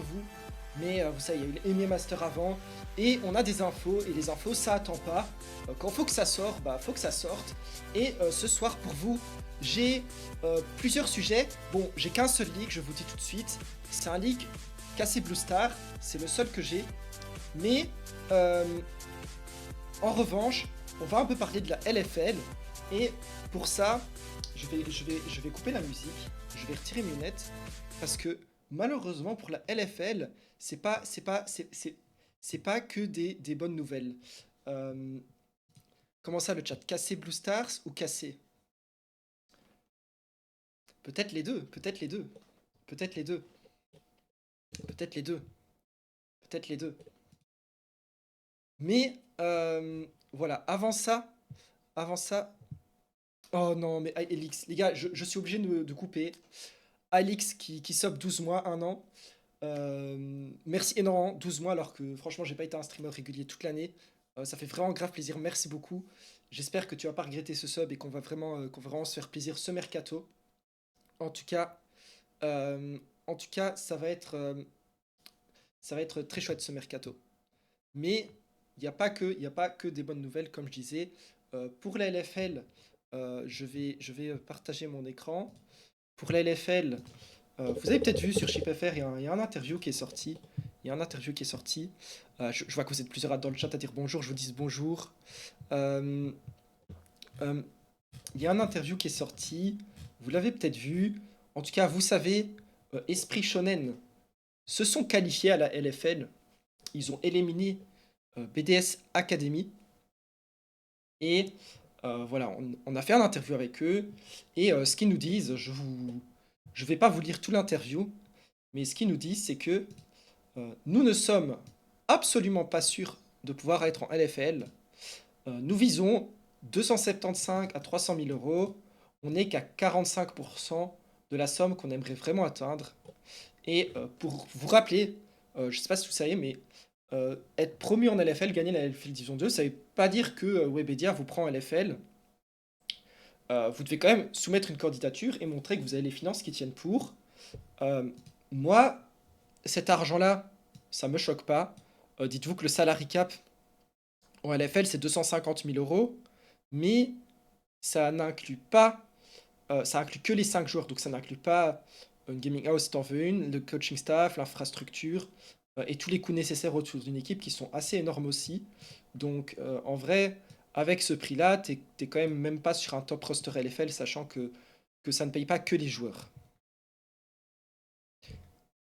vous, mais vous savez, il y a eu les Emmy Master avant, et on a des infos, et les infos, ça attend pas. Quand faut que ça sorte, bah faut que ça sorte. Et ce soir, pour vous, j'ai plusieurs sujets. Bon, j'ai qu'un seul leak, je vous dis tout de suite. C'est un leak cassé Blue Star, c'est le seul que j'ai. Mais euh, en revanche, on va un peu parler de la LFL, et pour ça, je vais couper la musique, je vais retirer mes lunettes, parce que malheureusement pour la LFL, c'est pas que des bonnes nouvelles. Euh, Comment ça le chat? Casser Blue Stars ou casser? Peut-être les deux, peut-être les deux, peut-être les deux, peut-être les deux, peut-être les deux. Mais voilà, avant ça. Oh non, mais Alix, les gars, je suis obligé de couper. Alix qui sub 12 mois, 1 an. Merci énormément, 12 mois, alors que franchement, j'ai pas été un streamer régulier toute l'année. Ça fait vraiment grave plaisir, merci beaucoup. J'espère que tu vas pas regretter ce sub et qu'on va vraiment se faire plaisir ce mercato. En tout cas, euh, ça va être très chouette ce mercato. Mais il y a pas que des bonnes nouvelles, comme je disais. Pour la LFL, je vais partager mon écran. Pour la LFL, vous avez peut-être vu sur ShipFR, il y a un interview qui est sorti. Il y a un interview qui est sorti. Je vois que vous êtes plusieurs dans le chat à dire bonjour, je vous dis bonjour. Euh, euh, il y a un interview qui est sorti. Vous l'avez peut-être vu. En tout cas, vous savez, Esprit Shonen se sont qualifiés à la LFL. Ils ont éliminé BDS Academy. Et voilà, on a fait un interview avec eux. Et ce qu'ils nous disent, je vais pas vous lire tout l'interview, mais ce qu'ils nous disent, c'est que nous ne sommes absolument pas sûrs de pouvoir être en LFL. Nous visons 275 à 300 000 euros. On n'est qu'à 45% de la somme qu'on aimerait vraiment atteindre. Et pour vous rappeler, je ne sais pas si vous savez, mais être promu en LFL, gagner la LFL Division 2, ça ne veut pas dire que Webedia vous prend en LFL. Vous devez quand même soumettre une candidature et montrer que vous avez les finances qui tiennent pour. Euh, Moi, cet argent-là, ça me choque pas. Dites-vous que le salary cap en LFL, c'est 250 000 euros, mais ça n'inclut pas, ça inclut que les 5 joueurs, donc ça n'inclut pas une gaming house si t'en veux une, le coaching staff, l'infrastructure et tous les coûts nécessaires autour d'une équipe qui sont assez énormes aussi. Donc en vrai, avec ce prix-là, t'es quand même pas sur un top roster LFL, sachant que ça ne paye pas que les joueurs.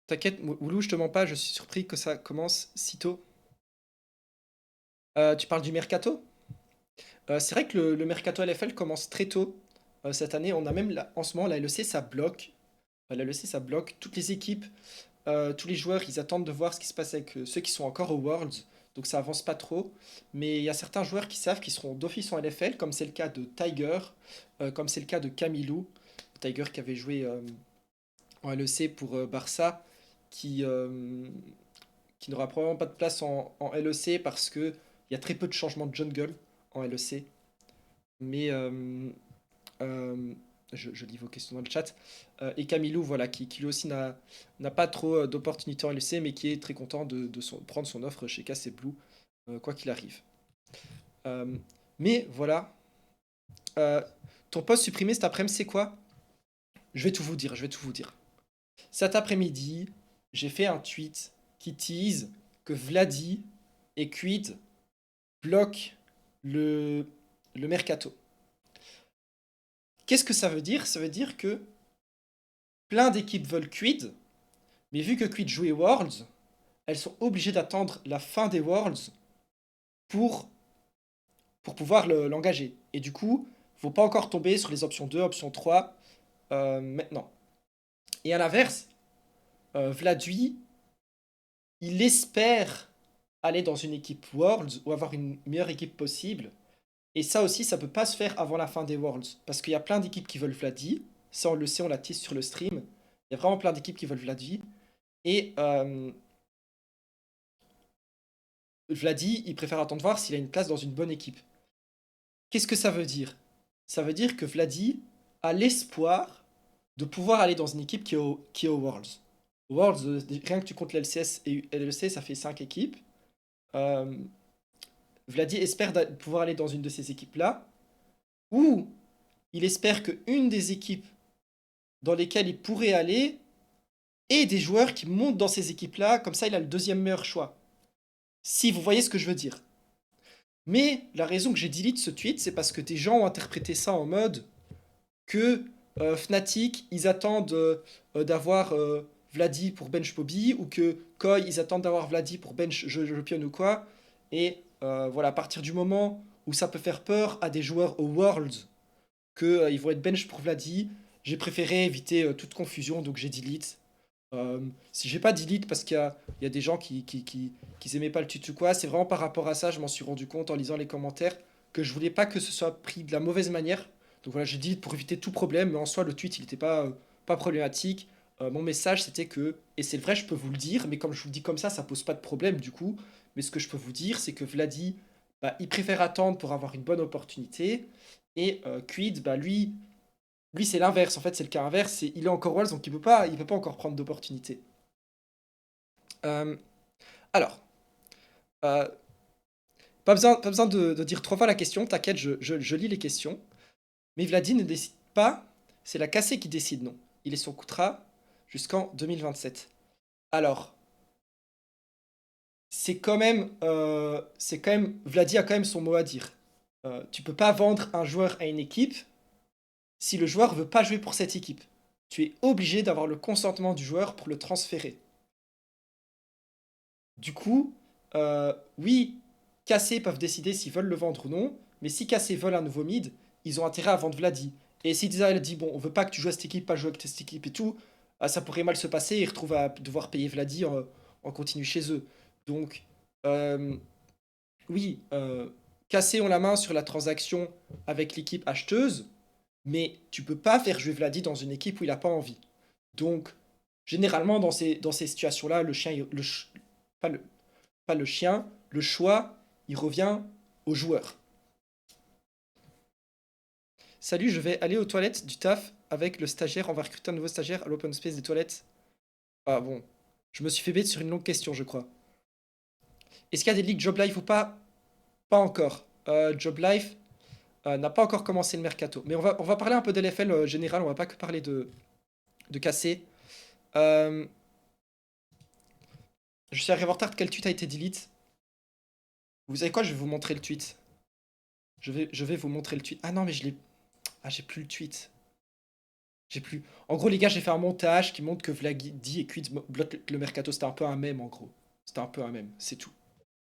T'inquiète, Oulou, je te mens pas, je suis surpris que ça commence si tôt. Tu parles du mercato? C'est vrai que le mercato LFL commence très tôt cette année. On a même en ce moment la LEC, ça bloque. La LEC, ça bloque. Toutes les équipes, tous les joueurs, ils attendent de voir ce qui se passe avec ceux qui sont encore au Worlds. Donc ça avance pas trop. Mais il y a certains joueurs qui savent qu'ils seront d'office en LFL, comme c'est le cas de Tiger, comme c'est le cas de Camilou. Tiger qui avait joué en LEC pour Barça, qui, euh, qui n'aura probablement pas de place en LEC parce que il y a très peu de changements de jungle en LEC. Mais euh, je lis vos questions dans le chat. Et Camilou, voilà, qui lui aussi n'a pas trop d'opportunités en LEC, mais qui est très content prendre son offre chez KC Blue, quoi qu'il arrive. Euh, mais voilà, euh, ton post supprimé cet après-midi, c'est quoi? Je vais tout vous dire, je vais tout vous dire. Cet après-midi, j'ai fait un tweet qui tease que Vladi et Quid bloquent le, le mercato. Qu'est-ce que ça veut dire? Ça veut dire que plein d'équipes veulent Quid, mais vu que Quid jouait Worlds, elles sont obligées d'attendre la fin des Worlds pour, pour pouvoir l'engager. Et du coup, faut pas encore tomber sur les options 2, option 3 maintenant. Et à l'inverse, Vladui, il espère aller dans une équipe Worlds ou avoir une meilleure équipe possible. Et ça aussi, ça peut pas se faire avant la fin des Worlds. Parce qu'il y a plein d'équipes qui veulent Vladi. Ça, on le sait, on l'a tease sur le stream. Il y a vraiment plein d'équipes qui veulent Vladi. Et Vladi, il préfère attendre voir s'il a une place dans une bonne équipe. Qu'est-ce que ça veut dire? Ça veut dire que Vladi a l'espoir de pouvoir aller dans une équipe qui est au Worlds. Worlds, rien que tu comptes l'LCS et LEC, ça fait 5 équipes. Euh, Vladi espère pouvoir aller dans une de ces équipes-là, ou il espère que une des équipes dans lesquelles il pourrait aller ait des joueurs qui montent dans ces équipes-là, comme ça il a le deuxième meilleur choix. Si vous voyez ce que je veux dire. Mais la raison que j'ai delete ce tweet, c'est parce que des gens ont interprété ça en mode que Fnatic, ils attendent d'avoir Vladi pour bench Bobby, ou que Koi, ils attendent d'avoir Vladi pour bench Jopion ou quoi. Et voilà, à partir du moment où ça peut faire peur à des joueurs au Worlds que ils vont être bench pour Vladi, j'ai préféré éviter toute confusion, donc j'ai delete. Si j'ai pas delete parce qu'il y a des gens qui aimaient pas le tutu quoi, c'est vraiment par rapport à ça, je m'en suis rendu compte en lisant les commentaires que je voulais pas que ce soit pris de la mauvaise manière. Donc voilà, j'ai dit pour éviter tout problème, mais en soi le tweet il était pas problématique. Mon message c'était que, et c'est vrai, je peux vous le dire, mais comme je vous le dis comme ça pose pas de problème du coup. Mais ce que je peux vous dire, c'est que Vladi, bah, il préfère attendre pour avoir une bonne opportunité. Et Quid, bah lui, c'est l'inverse. En fait, c'est le cas inverse. Il est encore Walls, donc il peut pas encore prendre d'opportunité. Euh, alors, euh, pas besoin de dire 3 fois la question. T'inquiète, je lis les questions. Mais Vladi ne décide pas. C'est la cassée qui décide, non. Il est son contrat jusqu'en 2027. Alors, Vladi a quand même son mot à dire. Tu peux pas vendre un joueur à une équipe si le joueur veut pas jouer pour cette équipe. Tu es obligé d'avoir le consentement du joueur pour le transférer. Du coup, oui, Cassé peuvent décider s'ils veulent le vendre ou non, mais si Cassé veulent un nouveau mid, ils ont intérêt à vendre Vladi. Et si Desire dit, bon, on veut pas que tu joues à cette équipe, pas jouer avec cette équipe et tout, ça pourrait mal se passer et ils retrouvent à devoir payer Vladi en continu chez eux. Donc, euh, oui, Cassé ont la main sur la transaction avec l'équipe acheteuse, mais tu peux pas faire jouer Vladi dans une équipe où il a pas envie. Donc, généralement, dans ces situations-là, le chien, pas pas le chien, le choix, il revient au joueur. Salut, je vais aller aux toilettes du taf avec le stagiaire. On va recruter un nouveau stagiaire à l'open space des toilettes. Ah bon, je me suis fait bête sur une longue question, je crois. Est-ce qu'il y a des ligues Job Life ou pas? Pas encore. Job Life n'a pas encore commencé le mercato. Mais on va parler un peu de l'FL général, on va pas que parler de KC. Euh, je suis arrivé en retard, quel tweet a été delete? Vous savez quoi, je vais vous montrer le tweet. Je vais vous montrer le tweet. Ah non, mais je l'ai. Ah, j'ai plus le tweet. J'ai plus. En gros, les gars, j'ai fait un montage qui montre que Vladi et Quid bloquent le mercato. C'était un peu un mème, en gros. C'était un peu un mème, c'est tout.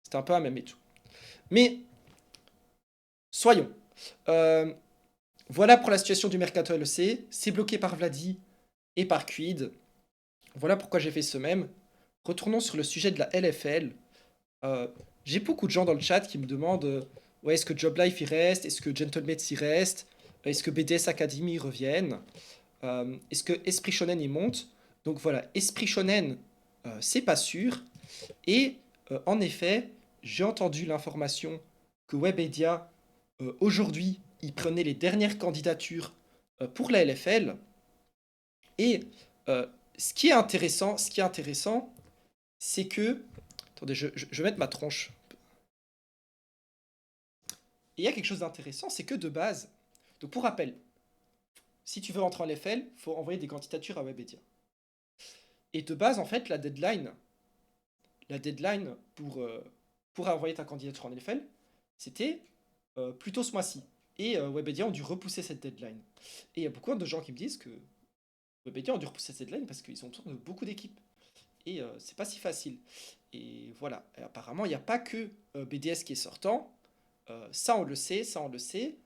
C'était un peu un mème et tout. Mais, soyons. Euh, voilà pour la situation du mercato LEC. C'est bloqué par Vladi et par Quid. Voilà pourquoi j'ai fait ce mème. Retournons sur le sujet de la LFL. Euh, j'ai beaucoup de gens dans le chat qui me demandent ouais, est-ce que Job Life y reste? Est-ce que Gentlemates y reste? Est-ce que BDS Academy reviennent? Est-ce que Esprit Shonen y monte? Donc voilà, Esprit Shonen, c'est pas sûr. Et en effet, j'ai entendu l'information que Webedia, aujourd'hui, il prenait les dernières candidatures pour la LFL. Et ce qui est intéressant, c'est que... Attendez, je vais mettre ma tronche. Et il y a quelque chose d'intéressant, c'est que de base... Donc pour rappel, si tu veux entrer en LFL, il faut envoyer des candidatures à Webedia. Et de base, en fait, la deadline pour envoyer ta candidature en LFL, c'était plutôt ce mois-ci. Et Webedia ont dû repousser cette deadline. Et il y a beaucoup de gens qui me disent que Webedia ont dû repousser cette deadline parce qu'ils ont besoin de beaucoup d'équipes. Et c'est pas si facile. Et voilà. Et apparemment, il n'y a pas que BDS qui est sortant. Ça, on le sait, ça, on le sait.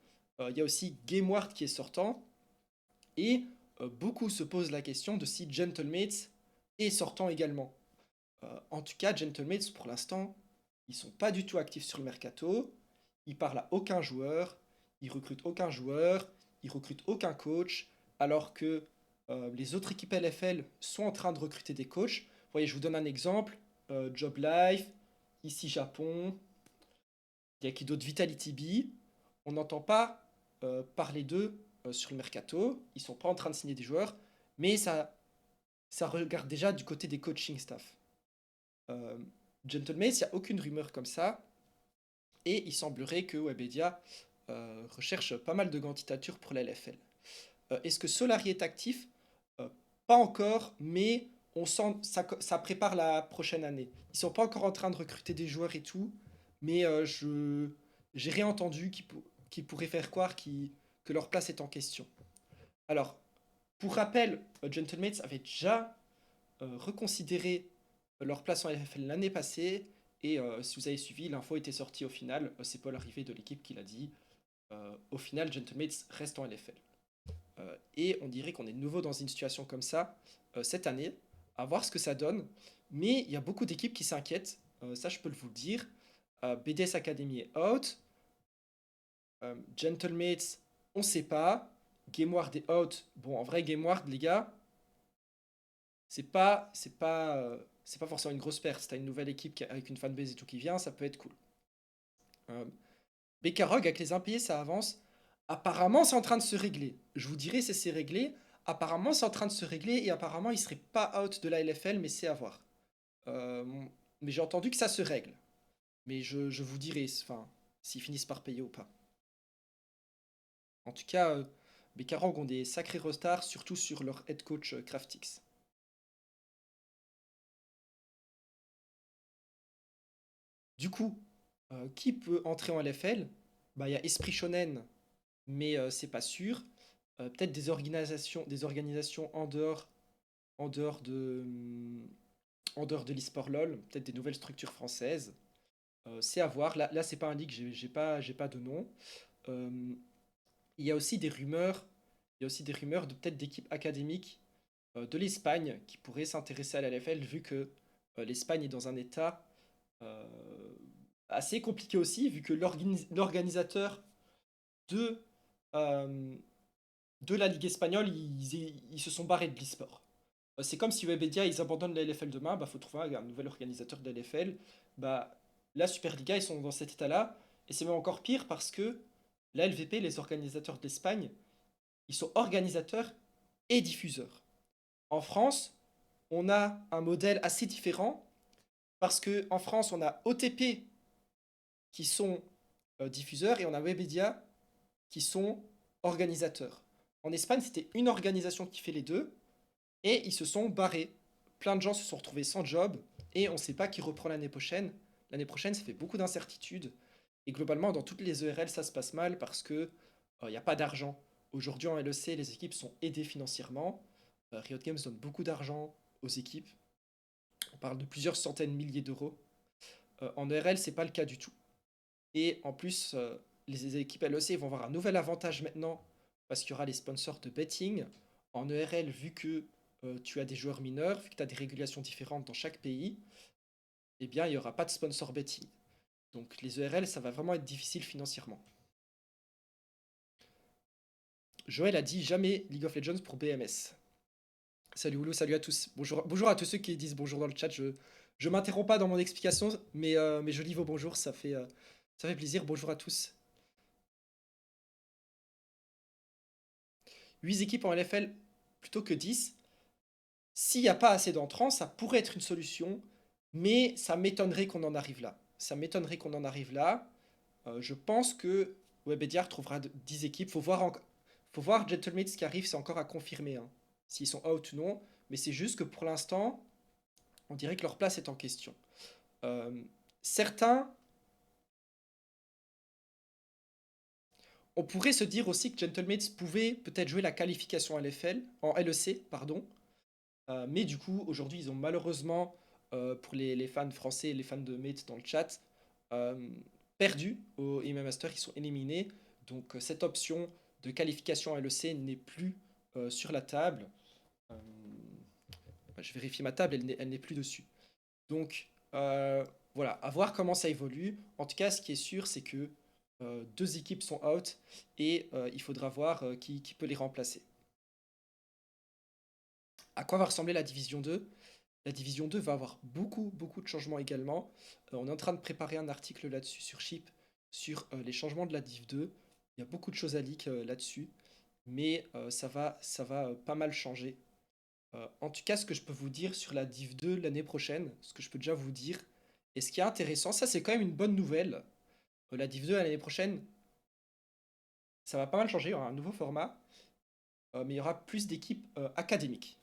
Il y a aussi GameWard qui est sortant. Et beaucoup se posent la question de si Gentlemates est sortant également. En tout cas, Gentlemates, pour l'instant, ils sont pas du tout actifs sur le mercato. Ils parlent à aucun joueur. Ils recrutent aucun joueur. Ils recrutent aucun coach. Alors que les autres équipes LFL sont en train de recruter des coachs. Vous voyez, je vous donne un exemple. Job Life, ici Japon. Il y a qui d'autre? Vitality B. On n'entend pas parler d'eux sur le mercato. Ils sont pas en train de signer des joueurs. Mais ça, ça regarde déjà du côté des coaching staff. Euh, Gentleman, il n'y a aucune rumeur comme ça. Et il semblerait que Webedia recherche pas mal de candidatures pour la LFL. Est-ce que Solari est actif? Euh, Pas encore, mais on sent ça prépare la prochaine année. Ils sont pas encore en train de recruter des joueurs et tout, mais j'ai rien entendu qui pourrait faire croire que leur place est en question. Alors, pour rappel, Gentlemates avait déjà reconsidéré leur place en LFL l'année passée, et si vous avez suivi, l'info était sortie au final. C'est Paul Arrivé de l'équipe qui l'a dit. Au final, Gentlemates reste en LFL. Et on dirait qu'on est de nouveau dans une situation comme ça cette année, à voir ce que ça donne. Mais il y a beaucoup d'équipes qui s'inquiètent, ça je peux vous le dire. BDS Academy est out, Gentlemates, on sait pas. GameWard est out. Bon, en vrai, GameWard, les gars, c'est pas forcément une grosse perte. Si t'as une nouvelle équipe avec une fanbase et tout qui vient, ça peut être cool. Euh, Bekarog, avec les impayés, ça avance. Apparemment, c'est en train de se régler. Je vous dirai si c'est réglé. Apparemment, c'est en train de se régler et apparemment, il serait pas out de la LFL, mais c'est à voir. Euh, mais j'ai entendu que ça se règle. Mais je vous dirai, enfin, s'ils finissent par payer ou pas. En tout cas, Bekarog ont des sacrés rostars, surtout sur leur head coach Craftix. Du coup, qui peut entrer en LFL? Bah, il y a Esprit Shonen, mais c'est pas sûr. Peut-être des organisations en dehors de, en dehors de l'esport LoL, peut-être des nouvelles structures françaises. C'est à voir. Là c'est pas un leak, j'ai pas de nom. Euh, il y a aussi des rumeurs, il y a aussi des rumeurs de peut-être d'équipes académiques de l'Espagne qui pourraient s'intéresser à la LFL vu que l'Espagne est dans un état euh, assez compliqué aussi, vu que l'organisateur de, euh, de la Ligue espagnole, ils se sont barrés de l'e-sport. C'est comme si Webedia, ils abandonnent la LFL demain, bah faut trouver un nouvel organisateur de la LFL. Bah, la Superliga, ils sont dans cet état-là, et c'est même encore pire parce que la LVP, les organisateurs d'Espagne, ils sont organisateurs et diffuseurs. En France, on a un modèle assez différent parce que en France, on a OTP qui sont diffuseurs et on a Webedia qui sont organisateurs. En Espagne, c'était une organisation qui fait les deux et ils se sont barrés. Plein de gens se sont retrouvés sans job et on ne sait pas qui reprend l'année prochaine. L'année prochaine, ça fait beaucoup d'incertitudes. Et globalement, dans toutes les ERL, ça se passe mal parce que il n'y a pas d'argent. Aujourd'hui, en LEC, les équipes sont aidées financièrement. Riot Games donne beaucoup d'argent aux équipes. On parle de plusieurs centaines de milliers d'euros. En ERL, c'est pas le cas du tout. Et en plus, les équipes LEC vont avoir un nouvel avantage maintenant parce qu'il y aura les sponsors de betting. En ERL, vu que tu as des joueurs mineurs, vu que tu as des régulations différentes dans chaque pays, eh bien, il n'y aura pas de sponsor betting. Donc les ERL, ça va vraiment être difficile financièrement. Joël a dit jamais League of Legends pour BMS. Salut Oulou, salut à tous. Bonjour, bonjour à tous ceux qui disent bonjour dans le chat. Je m'interromps pas dans mon explication, mais je lis vos bonjours, ça fait plaisir. Bonjour à tous. 8 équipes en LFL plutôt que 10. S'il n'y a pas assez d'entrants, ça pourrait être une solution, mais ça m'étonnerait qu'on en arrive là. Ça m'étonnerait qu'on en arrive là. Je pense que Webedia trouvera 10 équipes. Faut voir Gentlemates qui arrive, c'est encore à confirmer, hein, s'ils sont out ou non. Mais c'est juste que pour l'instant, on dirait que leur place est en question. Euh, certains, on pourrait se dire aussi que Gentlemates pouvait peut-être jouer la qualification à l'FL, en LEC, pardon. Mais du coup, aujourd'hui, ils ont malheureusement, pour les fans français et les fans de Mate dans le chat, euh, perdu au MMA Master, ils sont éliminés. Donc cette option de qualification LEC n'est plus sur la table. Euh, je vérifie ma table, elle n'est plus dessus. Donc voilà, à voir comment ça évolue. En tout cas, ce qui est sûr, c'est que deux équipes sont out et il faudra voir qui peut les remplacer. À quoi va ressembler la division 2? La division 2 va avoir beaucoup, beaucoup de changements également. On est en train de préparer un article là-dessus sur Chip, sur les changements de la Div 2. Il y a beaucoup de choses à leak là-dessus, mais ça va pas mal changer. En tout cas, ce que je peux vous dire sur la Div 2 l'année prochaine, ce que je peux déjà vous dire, et ce qui est intéressant, ça c'est quand même une bonne nouvelle. La Div 2 l'année prochaine, ça va pas mal changer, il y aura un nouveau format, mais il y aura plus d'équipes académiques.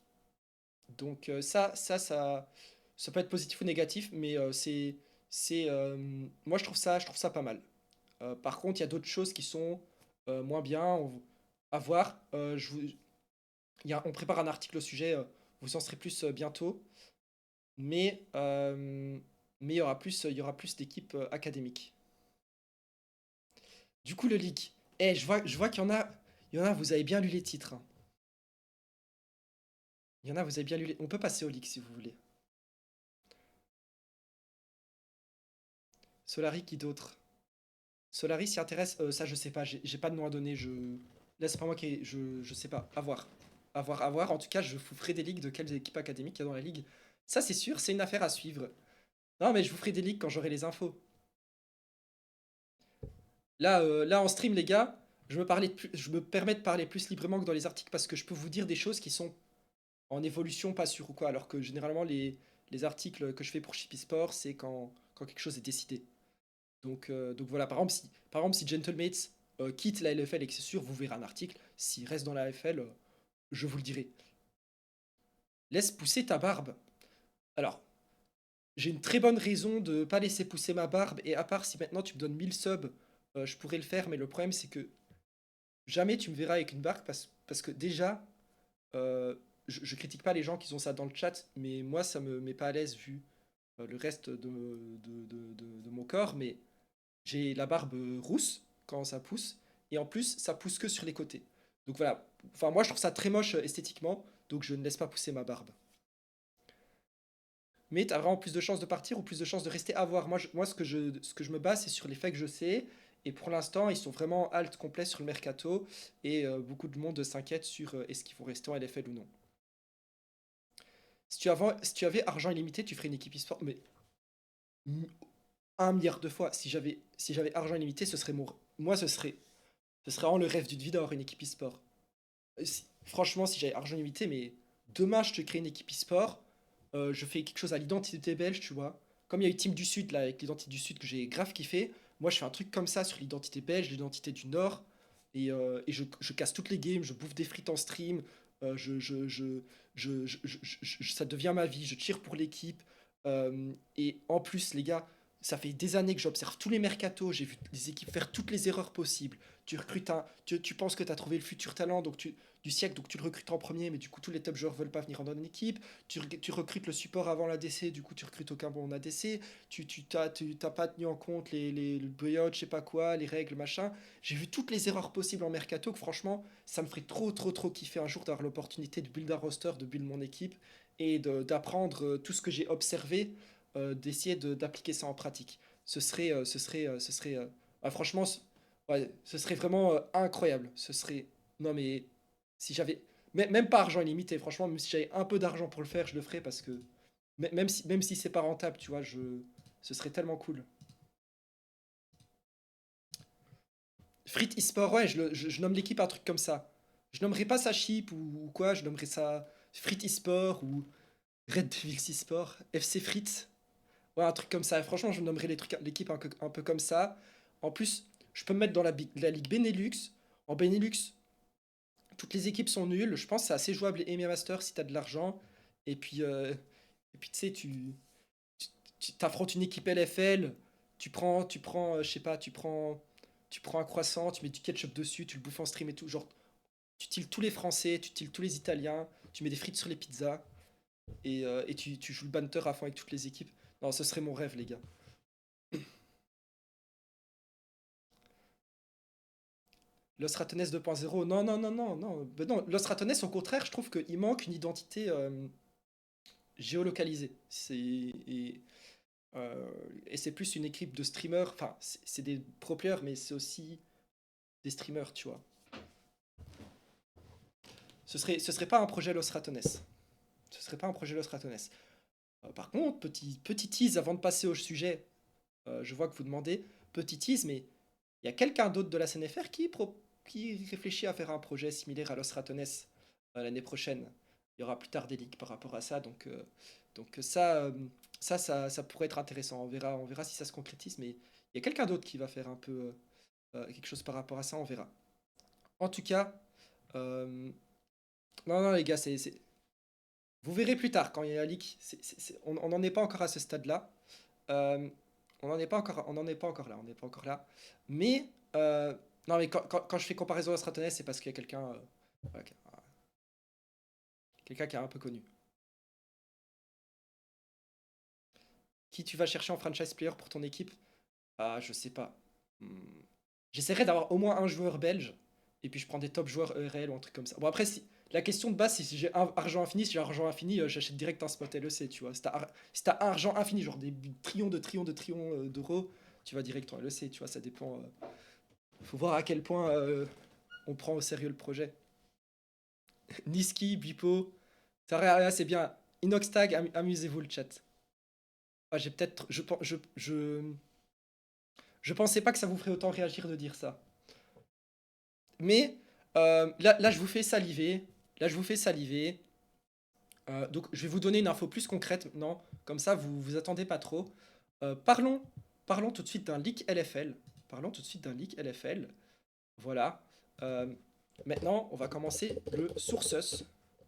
Donc ça peut être positif ou négatif, mais moi je trouve ça pas mal. Par contre, il y a d'autres choses qui sont moins bien, à voir. On prépare un article au sujet, vous en saurez plus bientôt, mais, euh, mais il y aura plus d'équipes académiques. Du coup, le leak. Je vois il y en a, vous avez bien lu les titres, hein. Il y en a, vous avez bien lu les... On peut passer au leak si vous voulez. Solari, qui d'autre? Solari s'y intéresse, ça je sais pas, j'ai pas de nom à donner, là c'est pas moi qui je sais pas, à voir. À voir, à voir. En tout cas, je vous ferai des ligues de quelles équipes académiques il y a dans la ligue. Ça c'est sûr, c'est une affaire à suivre. Non mais je vous ferai des ligues quand j'aurai les infos. Là en stream les gars, je me permets de parler plus librement que dans les articles parce que je peux vous dire des choses qui sont en évolution, pas sûres ou quoi, alors que généralement les articles que je fais pour Chippy Sport, c'est quand quelque chose est décidé. Donc voilà, par exemple, si Gentlemates quitte la LFL et que c'est sûr, vous verrez un article. S'il reste dans la LFL, je vous le dirai. Laisse pousser ta barbe. Alors, j'ai une très bonne raison de pas laisser pousser ma barbe, et à part si maintenant tu me donnes 1000 subs, je pourrais le faire, mais le problème c'est que jamais tu me verras avec une barbe parce que déjà, je critique pas les gens qui ont ça dans le chat, mais moi ça me met pas à l'aise vu le reste de mon corps, mais j'ai la barbe rousse quand ça pousse, et en plus, ça pousse que sur les côtés. Donc voilà, enfin moi je trouve ça très moche esthétiquement, donc je ne laisse pas pousser ma barbe. Mais t'as vraiment plus de chances de partir ou plus de chances de rester à voir. Moi ce que je me base, c'est sur les faits que je sais, et pour l'instant, ils sont vraiment halt complet sur le mercato, et beaucoup de monde s'inquiète sur est-ce qu'ils vont rester en LFL ou non. Si tu avais argent illimité, tu ferais une équipe e-sport, mais un milliard de fois. Si j'avais argent illimité, ce serait moi, ce serait vraiment le rêve d'une vie d'avoir une équipe e-sport. Franchement, si j'avais argent limité, mais demain je te crée une équipe e-sport, je fais quelque chose à l'identité belge, tu vois. Comme il y a eu Team du Sud, là, avec l'identité du Sud que j'ai grave kiffé, moi je fais un truc comme ça sur l'identité belge, l'identité du Nord, et je casse toutes les games, je bouffe des frites en stream, ça devient ma vie, je tire pour l'équipe, et en plus, les gars, ça fait des années que j'observe tous les mercatos, j'ai vu les équipes faire toutes les erreurs possibles. Tu penses que tu as trouvé le futur talent du siècle, donc tu le recrutes en premier, mais du coup tous les top joueurs veulent pas venir dans une équipe. Tu recrutes le support avant l'ADC, du coup tu recrutes aucun bon ADC. T'as pas tenu en compte le buyout, je sais pas quoi, les règles, machin. J'ai vu toutes les erreurs possibles en mercato, que franchement, ça me ferait trop kiffer un jour d'avoir l'opportunité de build un roster, de build mon équipe, et d'apprendre tout ce que j'ai observé, d'essayer d'appliquer ça en pratique. Franchement, ouais, ce serait vraiment incroyable. Ce serait. Non, mais si j'avais. Même pas argent illimité, franchement, même si j'avais un peu d'argent pour le faire, je le ferais parce que. Même si c'est pas rentable, tu vois, ce serait tellement cool. Frit eSport, ouais, je nomme l'équipe un truc comme ça. Je nommerais pas ça Chip ou quoi, je nommerais ça Frit eSport ou Red Devils eSport, FC Frit. Ouais, un truc comme ça. Franchement, je nommerais l'équipe un peu comme ça. En plus, je peux me mettre dans la ligue Benelux. En Benelux, toutes les équipes sont nulles. Je pense que c'est assez jouable les EMEA Masters si t'as de l'argent. Et puis, euh, et puis tu sais, tu t'affrontes une équipe LFL. Je sais pas, tu prends un croissant, tu mets du ketchup dessus, tu le bouffes en stream et tout. Genre, tu tilles tous les Français, tu tilles tous les Italiens, tu mets des frites sur les pizzas. Et tu joues le banter à fond avec toutes les équipes. Non, ce serait mon rêve, les gars. Los Ratones 2.0, non. Ben non, Los Ratones, au contraire, je trouve qu'il manque une identité géolocalisée. Euh, et c'est plus une équipe de streamers, enfin, c'est des pro players, mais c'est aussi des streamers, tu vois. Ce serait pas un projet Los Ratones. Ce serait pas un projet Los Ratones. Par contre, petit tease avant de passer au sujet, je vois que vous demandez, petit tease, mais il y a quelqu'un d'autre de la CNFR qui réfléchit à faire un projet similaire à Los Ratones l'année prochaine. Il y aura plus tard des leaks par rapport à ça. Donc ça pourrait être intéressant. On verra si ça se concrétise. Mais il y a quelqu'un d'autre qui va faire un peu quelque chose par rapport à ça. On verra. En tout cas, euh, non, non, les gars, vous verrez plus tard quand il y a la leak. On n'en est pas encore à ce stade-là. Euh, on n'en est pas encore, on n'en est pas encore là. On n'est pas encore là. Mais non, mais quand je fais comparaison à Stratonès, c'est parce qu'il y a voilà, quelqu'un qui est un peu connu. Qui tu vas chercher en franchise player pour ton équipe? Ah, je sais pas. Hmm. J'essaierai d'avoir au moins un joueur belge. Et puis je prends des top joueurs ERL ou un truc comme ça. Bon, après, la question de base, c'est si j'ai argent infini. Si j'ai argent infini, j'achète direct un spot LEC, tu vois. Si t'as argent infini, genre des trillions d'euros, tu vas direct en LEC, tu vois. Ça dépend. Faut voir à quel point on prend au sérieux le projet. Niski, Bipo. C'est bien. Inoxtag, amusez-vous le chat. Ah, j'ai peut-être. Je pensais pas que ça vous ferait autant réagir de dire ça. Mais là, je vous fais saliver. Là, je vous fais saliver. Donc, je vais vous donner une info plus concrète maintenant. Comme ça, vous vous attendez pas trop. Parlons tout de suite d'un leak LFL. Parlons tout de suite d'un leak LFL. Voilà. Euh, Maintenant, on va commencer le sources.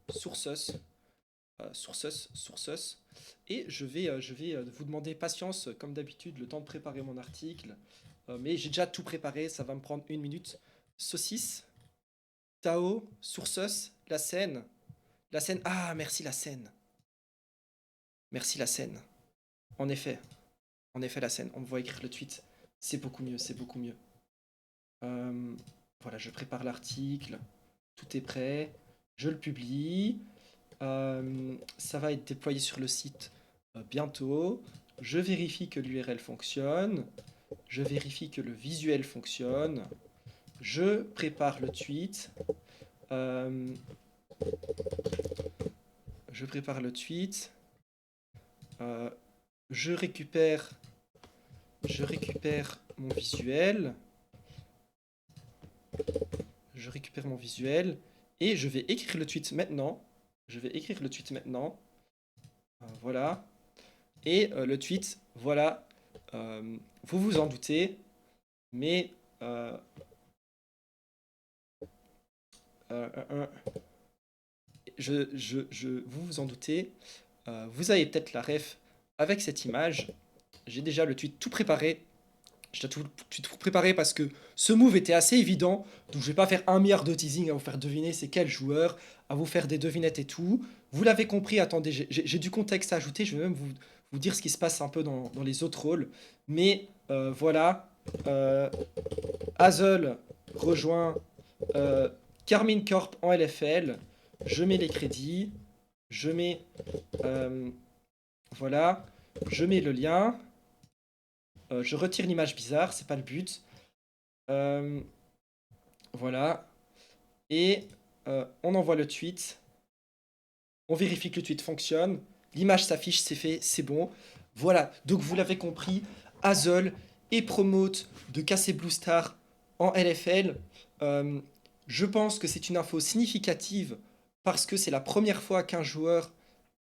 Sources. Sources. Et je vais vous demander patience, comme d'habitude, le temps de préparer mon article. Mais j'ai déjà tout préparé, ça va me prendre 1 minute. Saucisse, Tao, Sources, la scène. La scène. Ah, merci la scène. Merci la scène. En effet. En effet, la scène. On me voit écrire le tweet. C'est beaucoup mieux, c'est beaucoup mieux. Euh, voilà, je prépare l'article. Tout est prêt. Je le publie. Ça va être déployé sur le site bientôt. Je vérifie que l'URL fonctionne. Je vérifie que le visuel fonctionne. Je prépare le tweet. Euh, je prépare le tweet. Euh, je récupère mon visuel. Je récupère mon visuel. Et je vais écrire le tweet maintenant. Je vais écrire le tweet maintenant. Voilà. Et le tweet, voilà. Vous vous en doutez. Mais euh, euh, vous vous en doutez. Vous avez peut-être la ref avec cette image. J'ai déjà le tweet tout préparé. J'ai tout préparé parce que ce move était assez évident. Donc je vais pas faire 1 milliard de teasing à vous faire deviner c'est quel joueur, à vous faire des devinettes et tout. Vous l'avez compris, attendez, j'ai du contexte à ajouter. Je vais même vous dire ce qui se passe un peu dans les autres rôles. Mais voilà. Euh, Hazel rejoint euh, Carmine Corp en LFL. Je mets les crédits. Je mets. euh, voilà. Je mets le lien. Je retire l'image bizarre, c'est pas le but. Euh, voilà. Et on envoie le tweet. On vérifie que le tweet fonctionne. L'image s'affiche, c'est fait, c'est bon. Voilà. Donc vous l'avez compris, Hazel et promote de casser Blue Star en LFL. Euh, je pense que c'est une info significative parce que c'est la première fois qu'un joueur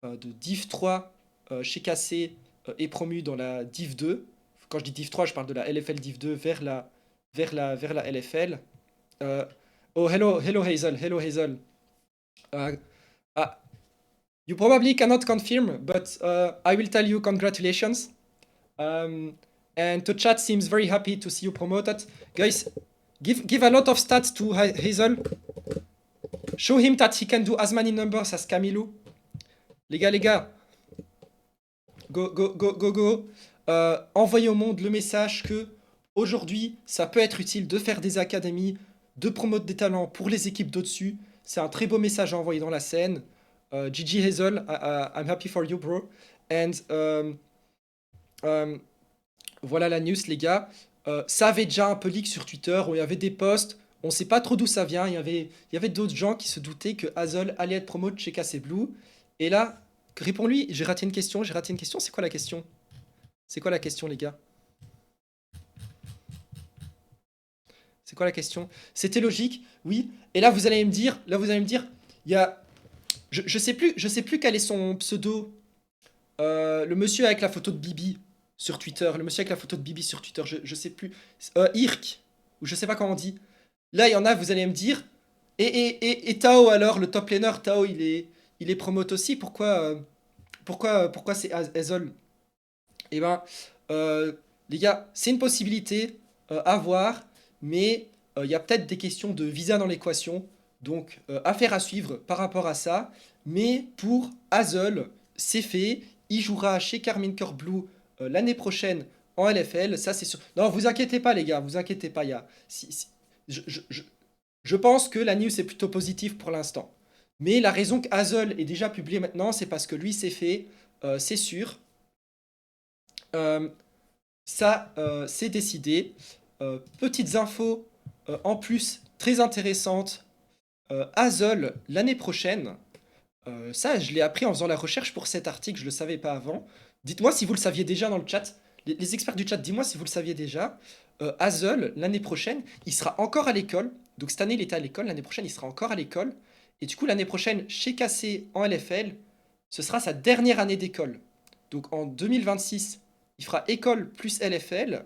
de Div 3 chez KC est promu dans la Div 2. Quand je dis Div 3, je parle de la LFL Div 2 vers la LFL. Euh, oh, hello Hazel, hello Hazel. Uh, uh, you probably cannot confirm, but I will tell you congratulations. Um, and the chat seems very happy to see you promoted. Guys, give a lot of stats to Hazel. Show him that he can do as many numbers as Camilo. Les gars, go, go, go, go, go. Envoyez au monde le message que aujourd'hui, ça peut être utile de faire des académies, de promouvoir des talents pour les équipes d'au-dessus. C'est un très beau message à envoyer dans la scène. GG Hazel, I'm happy for you, bro. And voilà la news, les gars. Ça avait déjà un peu leak sur Twitter, où il y avait des posts. On sait pas trop d'où ça vient. Il y avait d'autres gens qui se doutaient que Hazel allait être promote chez KC Blue. Et là, réponds-lui. J'ai raté une question. J'ai raté une question. C'est quoi la question? C'est quoi la question, les gars? C'est quoi la question? C'était logique, oui. Et là, vous allez me dire, il y a Je sais plus quel est son pseudo. Le monsieur avec la photo de Bibi sur Twitter. Le monsieur avec la photo de Bibi sur Twitter, je sais plus. Irk, ou je sais pas comment on dit. Là, il y en a, vous allez me dire. Et Tao alors, le top laner, Tao, il est promote aussi. Pourquoi c'est Azol? Eh ben, euh, les gars, c'est une possibilité à voir, mais il y a peut-être des questions de visa dans l'équation. Donc, affaire à suivre par rapport à ça. Mais pour Azol, c'est fait. Il jouera chez Carmine Corp Blue l'année prochaine en LFL. Ça, c'est sûr. Non, vous inquiétez pas, les gars, vous inquiétez pas. Je, je- je- je pense que la news est plutôt positive pour l'instant. Mais la raison que Azol est déjà publié maintenant, c'est parce que lui, c'est fait, c'est sûr. Euh, Ça, c'est décidé. Petites infos en plus très intéressantes. Azol, l'année prochaine, ça, je l'ai appris en faisant la recherche pour cet article, je ne le savais pas avant. Dites-moi si vous le saviez déjà dans le chat. Les experts du chat, dis-moi si vous le saviez déjà. Azol, l'année prochaine, il sera encore à l'école. Donc cette année, il était à l'école. L'année prochaine, il sera encore à l'école. Et du coup, l'année prochaine, chez KC en LFL, ce sera sa dernière année d'école. Donc en 2026, il fera école plus LFL.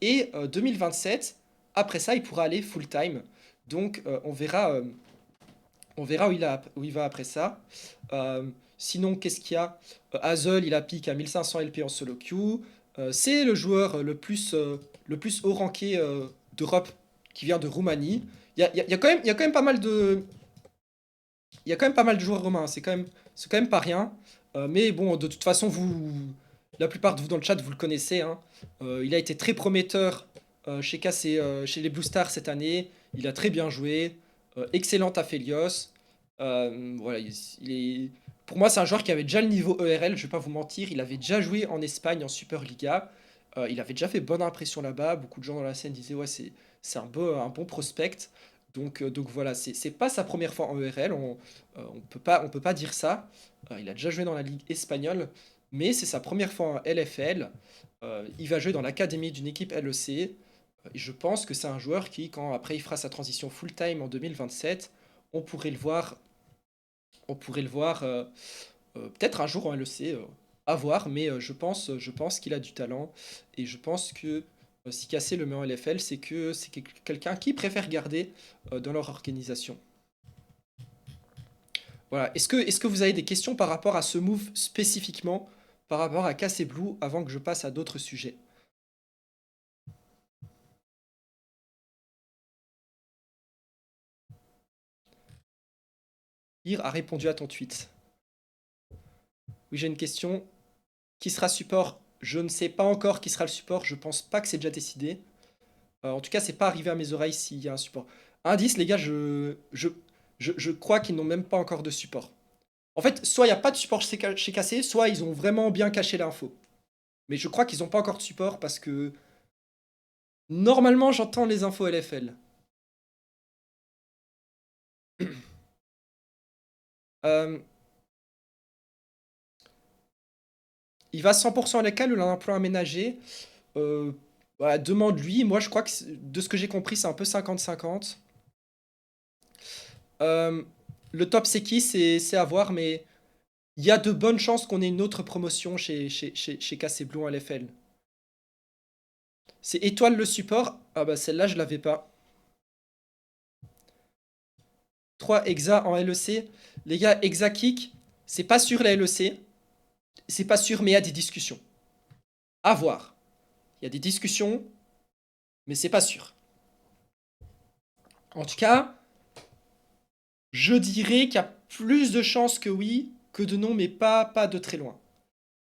Et 2027, après ça, il pourra aller full-time. Donc on verra où il va après ça. Sinon, qu'est-ce qu'il y a? Hazel, il a pique à 1500 LP en solo queue. C'est le joueur le plus haut ranké d'Europe qui vient de Roumanie. Il y a quand même pas mal de, il y a quand même pas mal de joueurs romains. C'est quand même pas rien. Mais bon, de toute façon, la plupart de vous dans le chat, vous le connaissez, hein. Il a été très prometteur chez les Blue Stars cette année. Il a très bien joué. Excellent à Felios. Voilà, pour moi, c'est un joueur qui avait déjà le niveau ERL, je vais pas vous mentir. Il avait déjà joué en Espagne, en Superliga. Il avait déjà fait bonne impression là-bas. Beaucoup de gens dans la scène disaient, ouais, c'est un bon prospect. Donc voilà, c'est pas sa première fois en ERL. On peut pas dire ça. Il a déjà joué dans la Ligue espagnole, mais c'est sa première fois en LFL. Il va jouer dans l'académie d'une équipe LEC. Et je pense que c'est un joueur qui, quand après il fera sa transition full-time en 2027, on pourrait le voir, on pourrait le voir peut-être un jour en LEC, à voir, mais je pense qu'il a du talent. Et je pense que si Cassé le met en LFL, c'est que c'est quelqu'un qui préfère garder dans leur organisation. Voilà. Est-ce que vous avez des questions par rapport à ce move spécifiquement, par rapport à Cassé Blue, avant que je passe à d'autres sujets? Ir a répondu à ton tweet. Oui, j'ai une question. Qui sera support? Je ne sais pas encore qui sera le support. Je pense pas que c'est déjà décidé. En tout cas, c'est pas arrivé à mes oreilles s'il y a un support. Indice, les gars, je crois qu'ils n'ont même pas encore de support. En fait, soit il n'y a pas de support chez KC, soit ils ont vraiment bien caché l'info. Mais je crois qu'ils n'ont pas encore de support parce que normalement, j'entends les infos LFL. Euh, il va 100% à l'école ou il a un emploi aménagé? Euh, voilà, demande-lui. Moi, je crois que de ce que j'ai compris, c'est un peu 50-50. Euh, le top, c'est qui? C'est à voir, mais il y a de bonnes chances qu'on ait une autre promotion chez KC Blue en LFL. C'est étoile le support. Ah bah celle-là, je l'avais pas. 3 Exa en LEC. Les gars, Exa Kick, c'est pas sûr la LEC. C'est pas sûr, mais il y a des discussions. À voir. Il y a des discussions, mais c'est pas sûr. En tout cas, je dirais qu'il y a plus de chances que oui que de non, mais pas de très loin.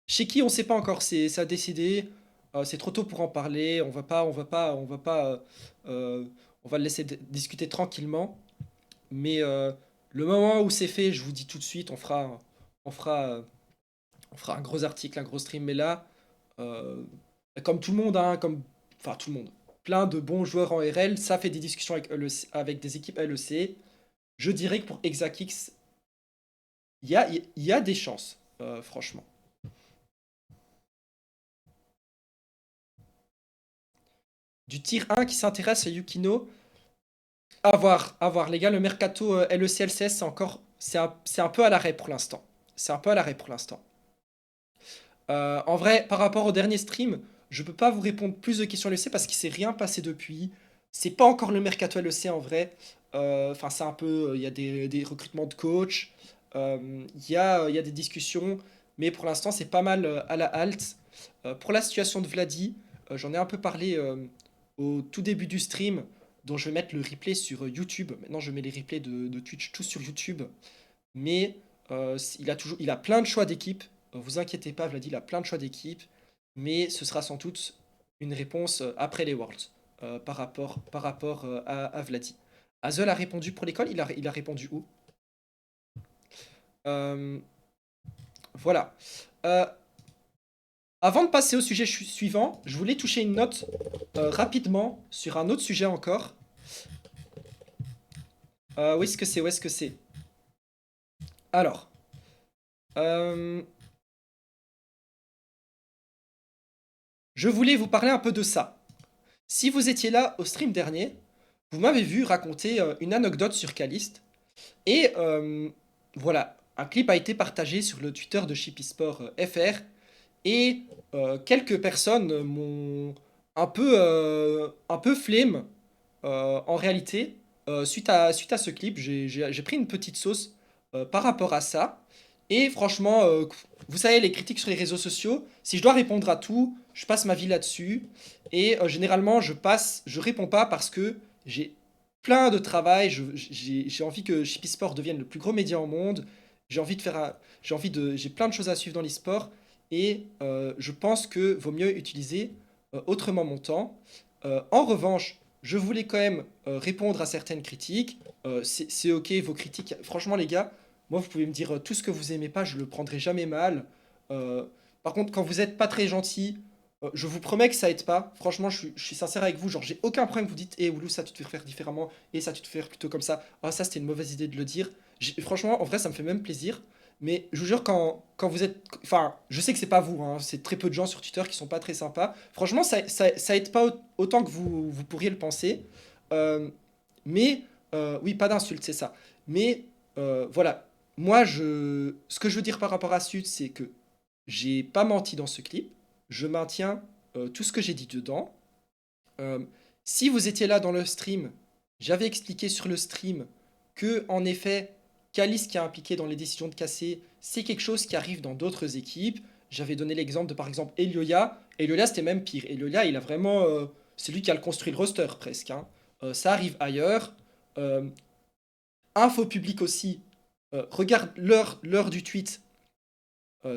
Chez qui, on sait pas encore. C'est ça a décidé. C'est trop tôt pour en parler. Euh, on va le laisser discuter tranquillement. Mais le moment où c'est fait, je vous dis tout de suite, on fera, euh, on fera un gros article, un gros stream. Mais là, euh, comme tout le monde, hein, enfin tout le monde, plein de bons joueurs en RL, ça fait des discussions avec, avec des équipes LEC. Je dirais que pour Exacix, il y a des chances, franchement. Du tir 1 qui s'intéresse à Yukino, à voir, à voir. Les gars, le mercato LEC-LCS, c'est un peu à l'arrêt pour l'instant. C'est un peu à l'arrêt pour l'instant. En vrai, par rapport au dernier stream, je peux pas vous répondre plus de questions LEC parce qu'il s'est rien passé depuis. C'est pas encore le mercato LEC en vrai. Enfin, c'est un peu. Il y a des recrutements de coach. Il y a des discussions. Mais pour l'instant, c'est pas mal à la halte. Pour la situation de Vladi, j'en ai un peu parlé au tout début du stream, dont je vais mettre le replay sur YouTube. Maintenant, je mets les replays de Twitch tous sur YouTube. Mais il a plein de choix d'équipe. Vous inquiétez pas, Vladi, il a plein de choix d'équipe. Mais ce sera sans doute une réponse après les Worlds par rapport à Vladi. Azel a répondu pour l'école, il a répondu où? Euh, voilà. Euh, Avant de passer au sujet suivant, je voulais toucher une note rapidement sur un autre sujet encore. Où est-ce que c'est? Où est-ce que c'est? Alors, euh, je voulais vous parler un peu de ça. Si vous étiez là au stream dernier, vous m'avez vu raconter une anecdote sur Caliste. Et voilà, un clip a été partagé sur le Twitter de Shipisport FR. Et quelques personnes m'ont un peu flemme en réalité. Suite à ce clip, j'ai pris une petite sauce par rapport à ça. Et franchement, vous savez, les critiques sur les réseaux sociaux, si je dois répondre à tout, je passe ma vie là-dessus. Et généralement, je réponds pas parce que j'ai plein de travail. J'ai envie que Shippy Sport devienne le plus gros média au monde. J'ai envie de faire, j'ai plein de choses à suivre dans l'e-sport. Et je pense que vaut mieux utiliser autrement mon temps. En revanche, je voulais quand même répondre à certaines critiques. C'est ok, vos critiques. Franchement, les gars, moi, vous pouvez me dire tout ce que vous aimez pas, je le prendrai jamais mal. Euh, Par contre, quand vous êtes pas très gentil, je vous promets que ça aide pas. Franchement, je suis sincère avec vous. Genre, j'ai aucun problème que vous dites, eh, Oulou, ça tu te fais faire différemment, et ça tu te fais faire plutôt comme ça. Ah, ça c'était une mauvaise idée de le dire. Franchement, en vrai, ça me fait même plaisir. Mais je vous jure, quand vous êtes. Enfin, je sais que c'est pas vous, hein, c'est très peu de gens sur Twitter qui sont pas très sympas. Franchement, ça aide pas autant que vous pourriez le penser. Euh, mais, oui, pas d'insulte, c'est ça. Mais, voilà. Moi, ce que je veux dire par rapport à Sud, c'est que j'ai pas menti dans ce clip. Je maintiens tout ce que j'ai dit dedans. Euh, Si vous étiez là dans le stream, j'avais expliqué sur le stream que, en effet, Calis qui est impliqué dans les décisions de casser, c'est quelque chose qui arrive dans d'autres équipes. J'avais donné l'exemple de, par exemple, Elioya. Elioya, c'était même pire. Elioya, il a vraiment. C'est lui qui a construit le roster presque, hein. Ça arrive ailleurs. Euh, Info publique aussi. Regarde l'heure du tweet.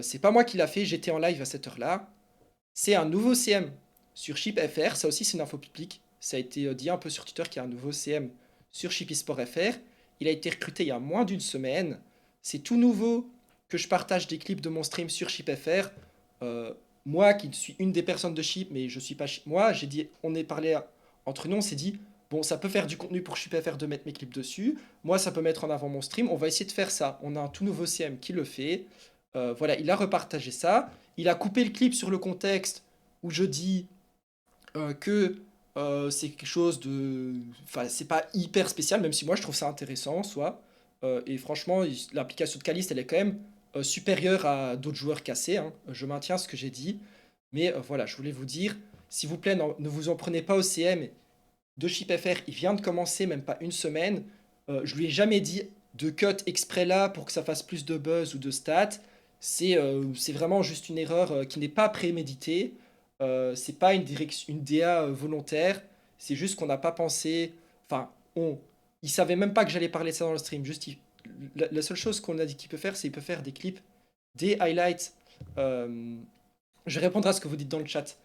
C'est pas moi qui l'a fait, j'étais en live à cette heure-là. C'est un nouveau CM sur Chip FR, ça aussi c'est une info publique. Ça a été dit un peu sur Twitter qu'il y a un nouveau CM sur Chip eSport FR. Il a été recruté il y a moins d'une semaine. C'est tout nouveau que je partage des clips de mon stream sur Chip FR. Euh, Moi qui suis une des personnes de Chip, mais je suis pas moi, j'ai dit, on est parlé entre nous, on s'est dit, bon, ça peut faire du contenu pour Chip FR de mettre mes clips dessus. Moi, ça peut mettre en avant mon stream. On va essayer de faire ça. On a un tout nouveau CM qui le fait. Voilà, il a repartagé ça. Il a coupé le clip sur le contexte où je dis que c'est quelque chose de. Enfin, c'est pas hyper spécial, même si moi je trouve ça intéressant en soi. Et franchement, l'application de Caliste, elle est quand même supérieure à d'autres joueurs cassés, hein. Je maintiens ce que j'ai dit. Mais voilà, je voulais vous dire, s'il vous plaît, ne vous en prenez pas au CM de ChipFR. Il vient de commencer, même pas une semaine. Je lui ai jamais dit de cut exprès là pour que ça fasse plus de buzz ou de stats. C'est vraiment juste une erreur qui n'est pas préméditée. C'est pas une DA volontaire. C'est juste qu'on n'a pas pensé. Enfin, il savait même pas que j'allais parler de ça dans le stream. Juste, la seule chose qu'on a dit qu'il peut faire, c'est qu'il peut faire des clips, des highlights. Euh, je vais répondre à ce que vous dites dans le chat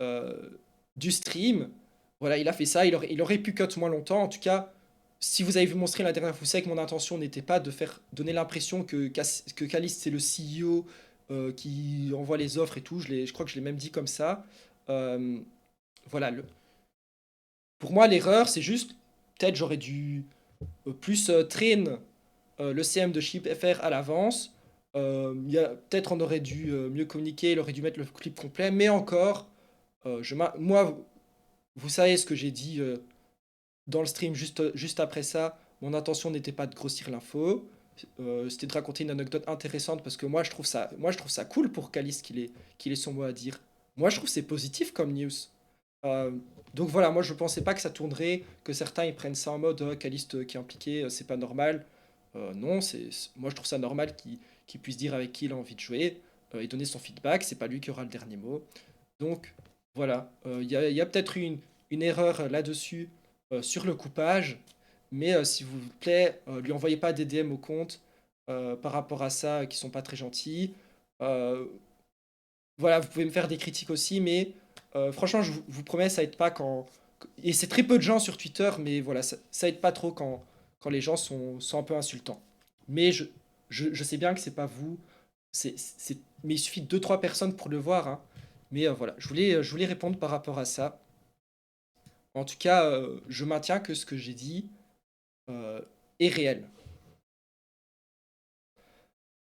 euh, du stream. Voilà, il a fait ça. Il aurait pu cut moins longtemps. En tout cas, si vous avez vu mon stream la dernière fois, vous savez que mon intention n'était pas de faire donner l'impression que Caliste c'est le CEO qui envoie les offres et tout. Je crois que je l'ai même dit comme ça. Euh, voilà, pour moi, l'erreur, c'est juste, peut-être j'aurais dû plus train le CM de Chip FR à l'avance. Peut-être on aurait dû mieux communiquer, il aurait dû mettre le clip complet, mais encore, moi, vous savez ce que j'ai dit dans le stream juste après ça. Mon intention n'était pas de grossir l'info. c'était de raconter une anecdote intéressante parce que moi je trouve ça cool pour Caliste qu'il ait son mot à dire. Moi je trouve c'est positif comme news. Euh, donc voilà, moi je pensais pas que ça tournerait, que certains ils prennent ça en mode Caliste qui est impliqué, c'est pas normal. Non, moi je trouve ça normal qu'il puisse dire avec qui il a envie de jouer et donner son feedback. C'est pas lui qui aura le dernier mot. Donc voilà, il y a peut-être une erreur là-dessus sur le coupage, mais s'il vous plaît, lui envoyez pas des DM au compte par rapport à ça qui sont pas très gentils. Euh, voilà, vous pouvez me faire des critiques aussi, mais franchement, je vous promets, ça aide pas quand. Et c'est très peu de gens sur Twitter, mais voilà, ça aide pas trop quand les gens sont un peu insultants. Mais je sais bien que c'est pas vous, mais il suffit de 2-3 personnes pour le voir, hein. Mais voilà, je voulais répondre par rapport à ça. En tout cas, je maintiens que ce que j'ai dit euh, est réel.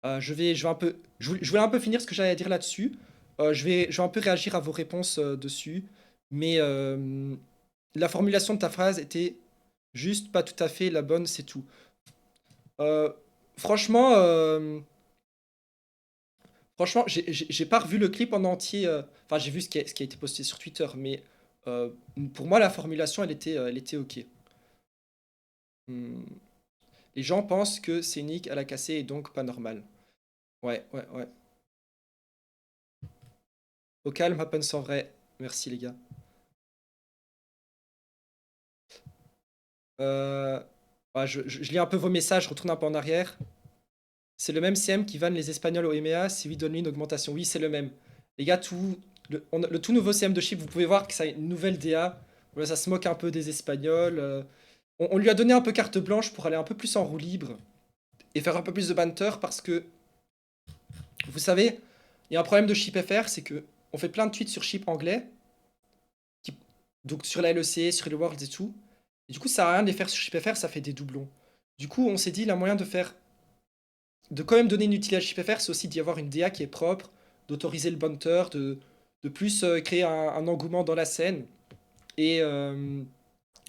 Je voulais un peu finir ce que j'allais à dire là-dessus. Je vais un peu réagir à vos réponses dessus, mais la formulation de ta phrase était juste pas tout à fait la bonne, c'est tout. Euh, franchement, franchement, j'ai pas revu le clip en entier. Enfin, j'ai vu ce qui a été posté sur Twitter, mais euh, pour moi, la formulation, elle était ok. Hmm. Les gens pensent que c'est Nick à la cassée et donc pas normal. Ouais, ouais, ouais. Au calme, happen sans vrai. Merci les gars. Euh, ouais, je lis un peu vos messages, je retourne un peu en arrière. C'est le même CM qui vanne les Espagnols au EMEA, si oui, donne-lui une augmentation. Oui, c'est le même. Les gars, le tout nouveau CM de Chip, vous pouvez voir que ça a une nouvelle DA. Voilà, ça se moque un peu des Espagnols. On lui a donné un peu carte blanche pour aller un peu plus en roue libre et faire un peu plus de banter parce que, vous savez, il y a un problème de Chip FR, c'est que on fait plein de tweets sur Chip anglais, qui- donc sur la LEC, sur les Worlds et tout. Et du coup, ça sert à rien de les faire sur Chip FR, ça fait des doublons. Du coup, on s'est dit, il y a moyen de quand même donner une utilité à HipFR, c'est aussi d'y avoir une DA qui est propre, d'autoriser le banter, de plus créer un engouement dans la scène. Et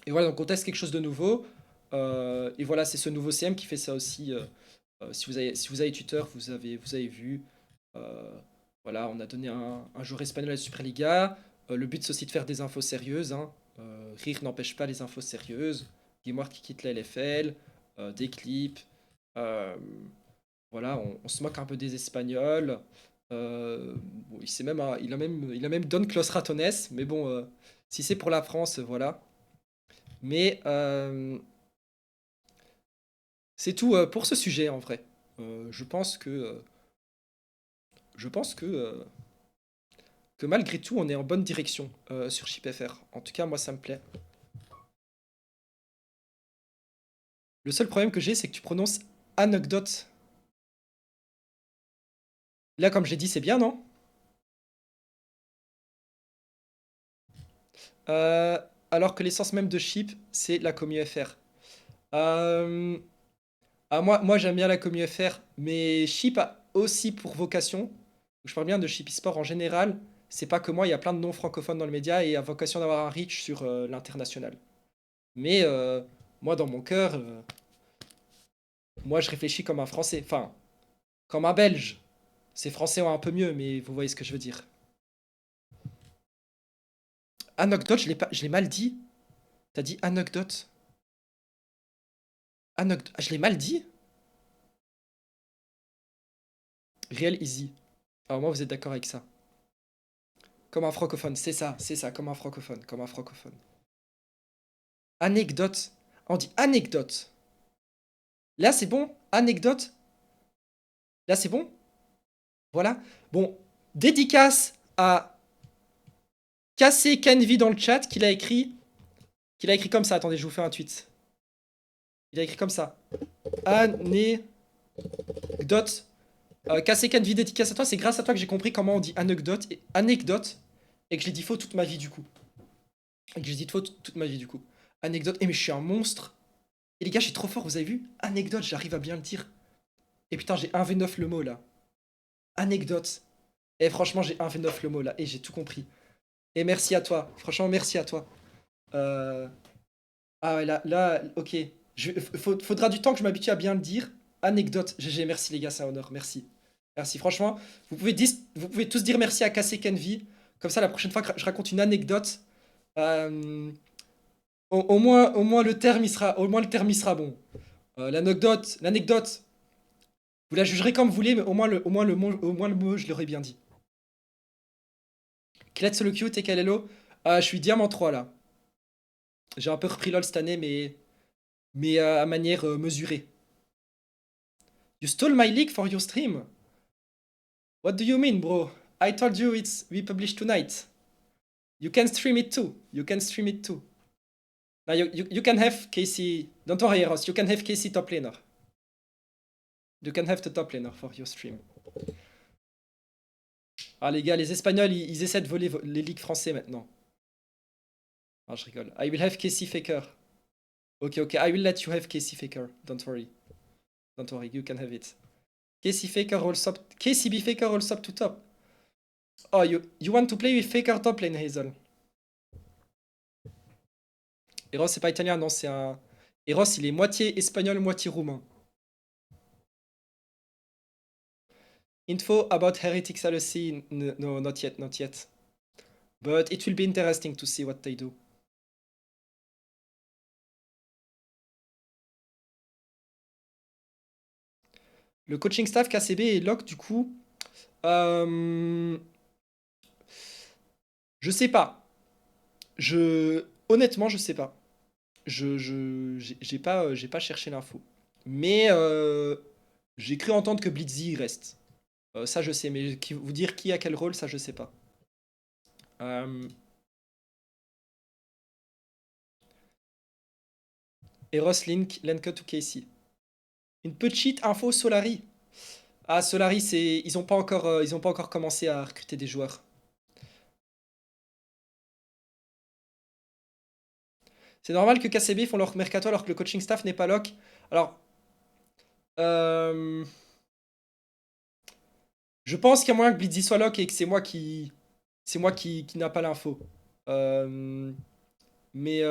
voilà, donc on teste quelque chose de nouveau. Et voilà, c'est ce nouveau CM qui fait ça aussi. Si vous avez Twitter, vous avez vu. Euh, voilà, on a donné un joueur espagnol à la Superliga. Le but, c'est aussi de faire des infos sérieuses, hein. Rire n'empêche pas les infos sérieuses. Guimard qui quitte la LFL, des clips. Euh, voilà, on se moque un peu des Espagnols. Bon, il a même Don Clos Ratones, mais bon, si c'est pour la France, voilà. Mais c'est tout pour ce sujet en vrai. Je pense que malgré tout, on est en bonne direction sur ShipFR. En tout cas, moi, ça me plaît. Le seul problème que j'ai, c'est que tu prononces anecdote. Là, comme j'ai dit, c'est bien, non? Euh, alors que l'essence même de Ship, c'est la commu FR. Euh, moi j'aime bien la commu FR, mais Chip a aussi pour vocation, je parle bien de Chip eSport en général, c'est pas que moi, il y a plein de non francophones dans le média et a vocation d'avoir un reach sur l'international. Mais moi, dans mon cœur, moi je réfléchis comme un Français, enfin, comme un Belge. Ces Français ont un peu mieux, mais vous voyez ce que je veux dire. Anecdote, je l'ai mal dit. T'as dit anecdote. Anecdote, je l'ai mal dit. Real easy. Alors moi, vous êtes d'accord avec ça. Comme un francophone, c'est ça, comme un francophone, comme un francophone. Anecdote. On dit anecdote. Là, c'est bon. Anecdote. Là, c'est bon. Voilà. Bon, dédicace à Cassé Canvy dans le chat qu'il a écrit comme ça. Attendez, je vous fais un tweet. Il a écrit comme ça. Anecdote. Cassé Canvy, dédicace à toi. C'est grâce à toi que j'ai compris comment on dit anecdote et que je l'ai dit faux toute ma vie du coup. Et que j'ai dit faux toute ma vie du coup. Anecdote. Mais je suis un monstre. Et les gars, je suis trop fort, vous avez vu? Anecdote, j'arrive à bien le dire. Et putain, j'ai 1v9 le mot là. Anecdote. Et franchement, j'ai 1v9 le mot là. Et j'ai tout compris. Et merci à toi. Franchement, merci à toi. Euh, Ah ouais, là, ok. Faudra du temps que je m'habitue à bien le dire. Anecdote. GG, merci les gars, c'est un honneur. Merci. Merci. Franchement, vous pouvez tous dire merci à Cassé Kenvi. Comme ça, la prochaine fois que je raconte une anecdote, euh, au moins le terme, au moins le terme, il sera bon. L'anecdote, vous la jugerez comme vous voulez, mais au moins le mot, je l'aurais bien dit. Klets le cute et Kalelo. Je suis diamant 3 là. J'ai un peu repris LoL cette année, mais à manière mesurée. You stole my leak for your stream? What do you mean, bro? I told you it's we publish tonight. You can stream it too. You can stream it too. Now you can have Casey. Don't worry, Ross. You can have Casey top laner. You can have the top laner for your stream. Ah les gars, les Espagnols, ils essaient de voler les ligues français maintenant. Ah, je rigole. I will have Casey Faker. Ok, ok. I will let you have Casey Faker. Don't worry. Don't worry, you can have it. Casey Faker rolls up. KCB Faker rolls up to top. Oh, you want to play with Faker top lane, Hazel? Eros, c'est pas italien, non, c'est un. Eros, il est moitié espagnol, moitié roumain. Info about Heretic Salusi? No, not yet, not yet. But it will be interesting to see what they do. Le coaching staff KCB et Locke, du coup. Je sais pas. Honnêtement, je sais pas. J'ai pas cherché l'info. Mais j'ai cru entendre que Blitzy reste. Ça, je sais, mais vous dire qui a quel rôle, ça, je sais pas. Eros, Link, Lenka ou Casey. Une petite info Solari. Ah, Solari, ils ont pas encore commencé à recruter des joueurs. C'est normal que KCB font leur mercato alors que le coaching staff n'est pas lock. Alors, euh, je pense qu'il y a moyen que Blitzy soit lock et que c'est moi qui n'a pas l'info. Euh, mais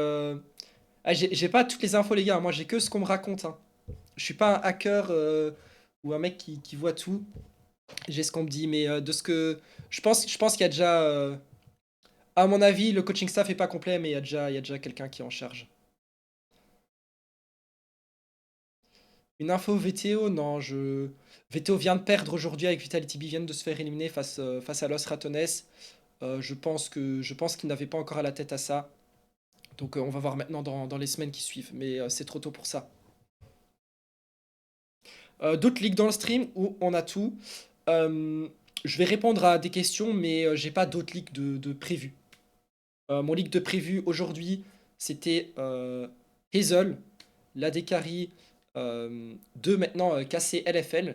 j'ai pas toutes les infos, les gars. Moi, j'ai que ce qu'on me raconte, hein. Je suis pas un hacker ou un mec qui voit tout. J'ai ce qu'on me dit, mais de ce que je pense qu'il y a déjà, à mon avis, le coaching staff est pas complet, mais il y a déjà quelqu'un qui est en charge. Une info VTO, non, VTO vient de perdre aujourd'hui avec Vitality B, viennent de se faire éliminer face à Los Ratones. Je pense qu'ils n'avaient pas encore à la tête à ça. Donc on va voir maintenant dans les semaines qui suivent, mais c'est trop tôt pour ça. D'autres ligues dans le stream où on a tout. Je vais répondre à des questions, mais j'ai pas d'autres ligues de prévues. Mon league de prévu aujourd'hui, c'était Hazel, la Decari 2 maintenant KC LFL,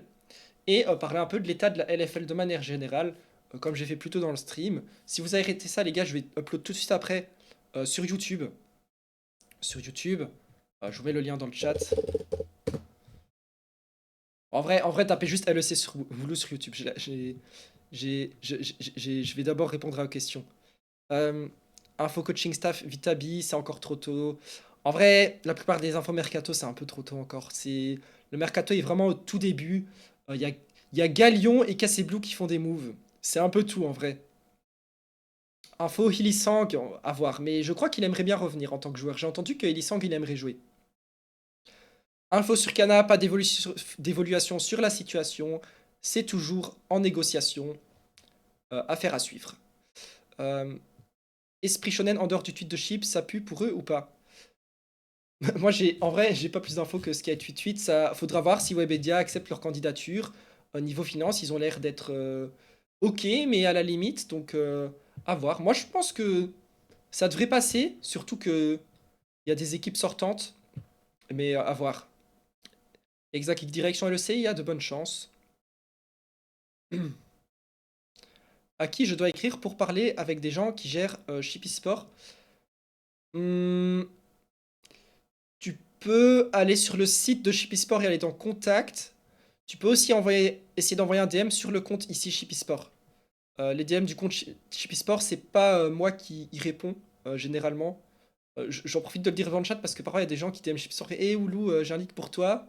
et parler un peu de l'état de la LFL de manière générale, comme j'ai fait plus tôt dans le stream. Si vous avez arrêté ça, les gars, je vais upload tout de suite après sur YouTube. Sur YouTube, je vous mets le lien dans le chat. En vrai, tapez juste LEC sur Voulou sur YouTube. Je vais d'abord répondre à vos questions. Info coaching staff, Vitabi, c'est encore trop tôt. En vrai, la plupart des infos mercato, c'est un peu trop tôt encore. Le mercato est vraiment au tout début. Il y a Galion et Cassé Blue qui font des moves. C'est un peu tout en vrai. Info Hillisang, à voir. Mais je crois qu'il aimerait bien revenir en tant que joueur. J'ai entendu que Hillisang, il aimerait jouer. Info sur Cana, pas d'évolution sur la situation. C'est toujours en négociation. Affaire à suivre. Euh, Esprit Shonen en dehors du tweet de Chip, ça pue pour eux ou pas? Moi, en vrai, j'ai pas plus d'infos que ce qui a été tweet. Ça, faudra voir si Webedia accepte leur candidature. Au niveau finance, ils ont l'air d'être ok, mais à la limite. Donc, à voir. Moi, je pense que ça devrait passer, surtout que il y a des équipes sortantes. Mais à voir. Exact Direction LEC, il y a de bonnes chances. À qui je dois écrire pour parler avec des gens qui gèrent Shippy Sport? Hmm, Tu peux aller sur le site de Shippy Sport et aller dans Contact. Tu peux aussi essayer d'envoyer un DM sur le compte ici Shippy Sport. Les DM du compte Shippy Sport, c'est pas moi qui y réponds généralement. J'en profite de le dire dans le chat parce que parfois il y a des gens qui DM Shippy Sport et hey Oulou, j'ai un leak pour toi.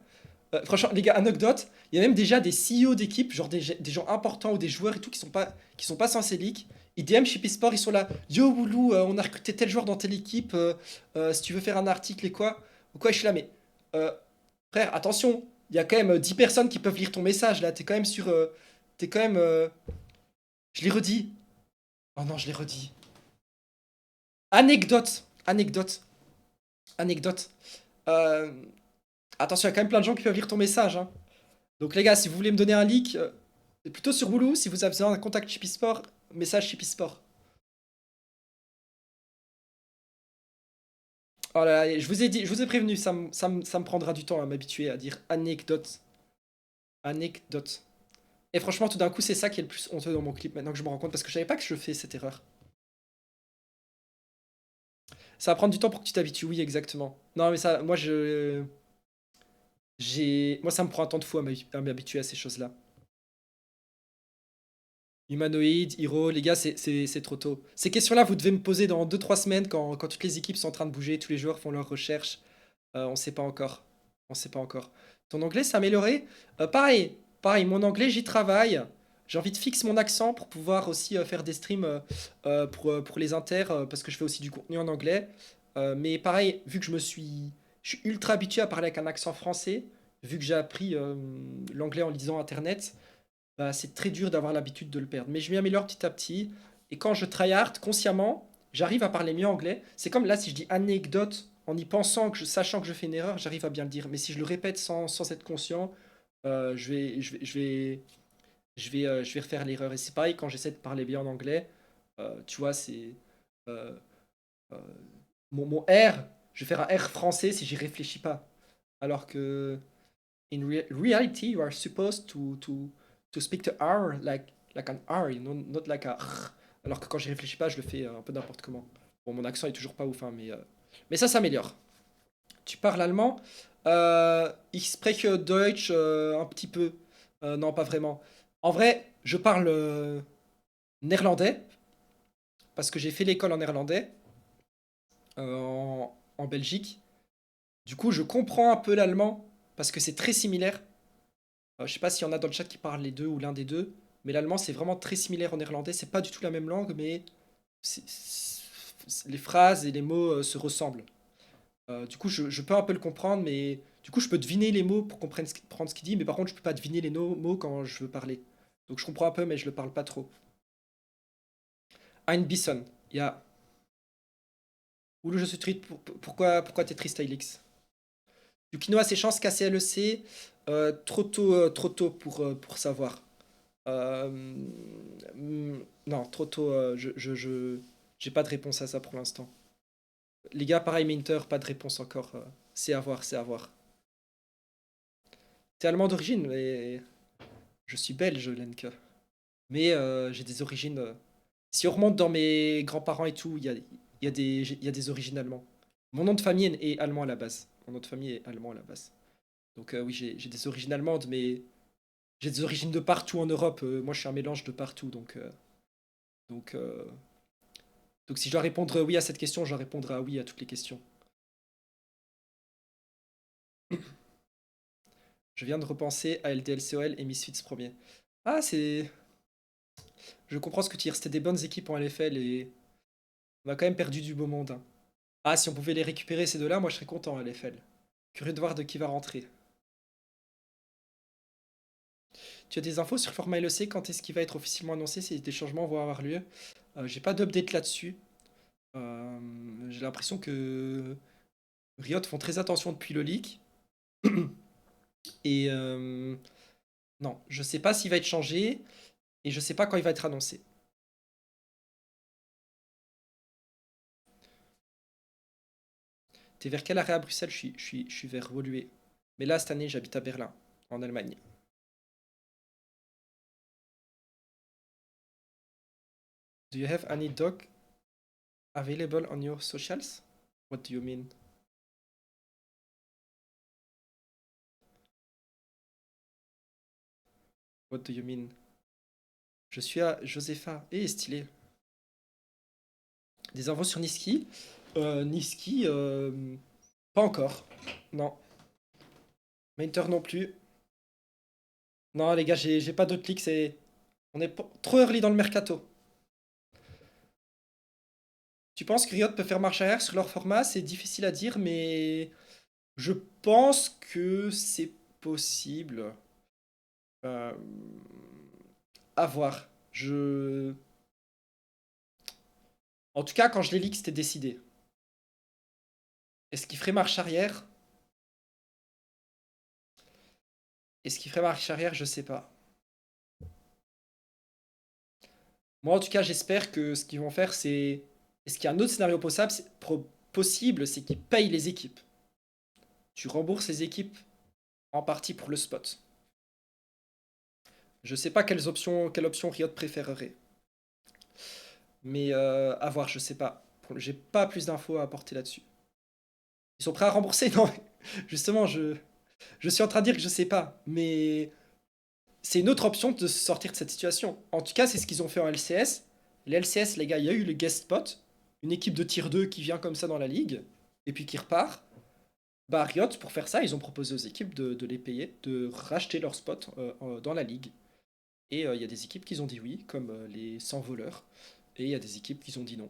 Franchement, les gars, anecdote, il y a même déjà des CEO d'équipe, genre des gens importants ou des joueurs et tout qui sont pas censés leak. Ils DM chez P-Sport, ils sont là. Yo, Woulou, on a recruté tel joueur dans telle équipe. Si tu veux faire un article et quoi. Ou quoi, je suis là, mais. euh, frère, attention, il y a quand même 10 personnes qui peuvent lire ton message là. T'es quand même sur. T'es quand même. Je l'ai redit. Oh non, je l'ai redit. Anecdote. Anecdote. Anecdote. Euh, Attention, il y a quand même plein de gens qui peuvent lire ton message, hein. Donc les gars, si vous voulez me donner un leak, plutôt sur Woulou, si vous avez besoin d'un contact Chippy message Chippy. Oh là là, je vous ai dit, je vous ai prévenu, ça me prendra du temps à m'habituer à dire anecdote. Anecdote. Et franchement, tout d'un coup, c'est ça qui est le plus honteux dans mon clip maintenant que je me rends compte, parce que je savais pas que je fais cette erreur. Ça va prendre du temps pour que tu t'habitues, oui, exactement. Non, mais ça, moi, moi, ça me prend un temps de fou à m'habituer à ces choses-là. Humanoïde, Hero, les gars, c'est trop tôt. Ces questions-là, vous devez me poser dans 2 3 semaines quand toutes les équipes sont en train de bouger, tous les joueurs font leurs recherches. On sait pas encore. On sait pas encore. Ton anglais s'est amélioré? Pareil, pareil, mon anglais, j'y travaille. J'ai envie de fixer mon accent pour pouvoir aussi faire des streams pour les inters, parce que je fais aussi du contenu en anglais. Mais pareil, vu que je suis ultra habitué à parler avec un accent français, vu que j'ai appris l'anglais en lisant Internet, bah, c'est très dur d'avoir l'habitude de le perdre. Mais je m'y améliore petit à petit. Et quand je tryhard consciemment, j'arrive à parler mieux anglais. C'est comme là, si je dis anecdote en y pensant, sachant que je fais une erreur, j'arrive à bien le dire. Mais si je le répète sans être conscient, je vais refaire l'erreur. Et c'est pareil quand j'essaie de parler bien en anglais. Tu vois, c'est euh, euh, mon R. Je vais faire un R français si j'y réfléchis pas. Alors que reality, you are supposed to speak the R like an R, not like a R. Alors que quand j'y réfléchis pas, je le fais un peu n'importe comment. Bon, mon accent est toujours pas ouf, hein, mais ça s'améliore. Tu parles allemand? Ich spreche Deutsch un petit peu. Non, pas vraiment. En vrai, je parle néerlandais parce que j'ai fait l'école en néerlandais en Belgique. Du coup, je comprends un peu l'allemand parce que c'est très similaire. Je sais pas s'il y en a dans le chat qui parlent les deux ou l'un des deux, mais l'allemand c'est vraiment très similaire au néerlandais. C'est pas du tout la même langue, mais les phrases et les mots se ressemblent. Du coup, je peux un peu le comprendre, mais du coup, je peux deviner les mots pour comprendre ce qu'il dit, mais par contre, je peux pas deviner les mots quand je veux parler. Donc, je comprends un peu, mais je le parle pas trop. Ein Bison, il y a. Oulu, je suis triste. Pourquoi t'es triste, Alix? Yukino a ses chances KCLEC. Trop tôt pour savoir. Euh, non, trop tôt. J'ai pas de réponse à ça pour l'instant. Les gars, pareil, Minter, pas de réponse encore. C'est à voir, c'est à voir. T'es allemand d'origine, mais je suis belge, Lenke. Mais j'ai des origines. Si on remonte dans mes grands-parents et tout, il y a des origines allemandes. Mon nom de famille est allemand à la base. Mon nom de famille est allemand à la base. Donc oui, j'ai des origines allemandes, mais j'ai des origines de partout en Europe. Moi, je suis un mélange de partout, donc, euh, donc si je dois répondre oui à cette question, je dois répondre à oui à toutes les questions. Je viens de repenser à LDLCOL et Misfits premier. Ah, c'est. Je comprends ce que tu dis. C'était des bonnes équipes en LFL et on a quand même perdu du beau monde, hein. Ah, si on pouvait les récupérer ces deux-là, moi je serais content à LFL. Curieux de voir de qui va rentrer. Tu as des infos sur le format LEC? Quand est-ce qu'il va être officiellement annoncé si des changements vont avoir lieu? J'ai pas d'update là-dessus. J'ai l'impression que Riot font très attention depuis le leak. Et non, je sais pas s'il va être changé et je sais pas quand il va être annoncé. T'es vers quel arrêt à Bruxelles? Je suis vers Woluwe. Mais là, cette année, j'habite à Berlin, en Allemagne. Do you have any dog available on your socials? What do you mean? What do you mean? Je suis à Josepha. Eh, stylé. Des infos sur Niski? Niski, pas encore. Non. Mainter non plus. Non, les gars, j'ai pas d'autres leaks. On est trop early dans le mercato. Tu penses que Riot peut faire marche arrière sur leur format? C'est difficile à dire, mais je pense que c'est possible. Euh, À voir. En tout cas, quand je l'ai leak, c'était décidé. Est-ce qu'il ferait marche arrière? Est-ce qu'il ferait marche arrière? Je sais pas. Moi, en tout cas, j'espère que ce qu'ils vont faire, c'est. Est-ce qu'il y a un autre scénario possible? Possible, c'est qu'ils payent les équipes. Tu rembourses les équipes en partie pour le spot. Je sais pas quelle option Riot préférerait. Mais à voir, je sais pas. J'ai pas plus d'infos à apporter là-dessus. Ils sont prêts à rembourser? Non, justement, je suis en train de dire que je sais pas. Mais c'est une autre option de sortir de cette situation. En tout cas, c'est ce qu'ils ont fait en LCS. Les LCS, les gars, il y a eu le guest spot. Une équipe de tier 2 qui vient comme ça dans la ligue. Et puis qui repart. Bah, Riot, pour faire ça, ils ont proposé aux équipes de les payer, de racheter leur spot dans la ligue. Et il y a des équipes qui ont dit oui, comme les 100 voleurs. Et il y a des équipes qui ont dit non.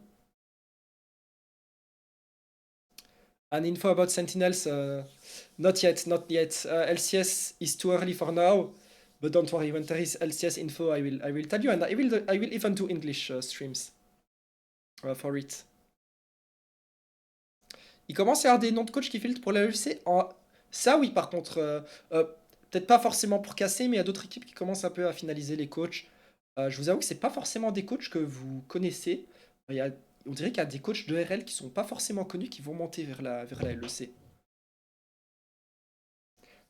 An info about Sentinels, not yet, not yet. LCS is too early for now, but don't worry. When there is LCS info, I will tell you, and I will even do English streams for it. Il commence à y avoir des noms de coach qui filtrent pour la LEC. Ça, oui, par contre, peut-être pas forcément pour casser, mais il y a d'autres équipes qui commencent un peu à finaliser les coachs. Je vous avoue que c'est pas forcément des coachs que vous connaissez. Il y a- on dirait qu'il y a des coachs de RL qui sont pas forcément connus qui vont monter vers la LEC.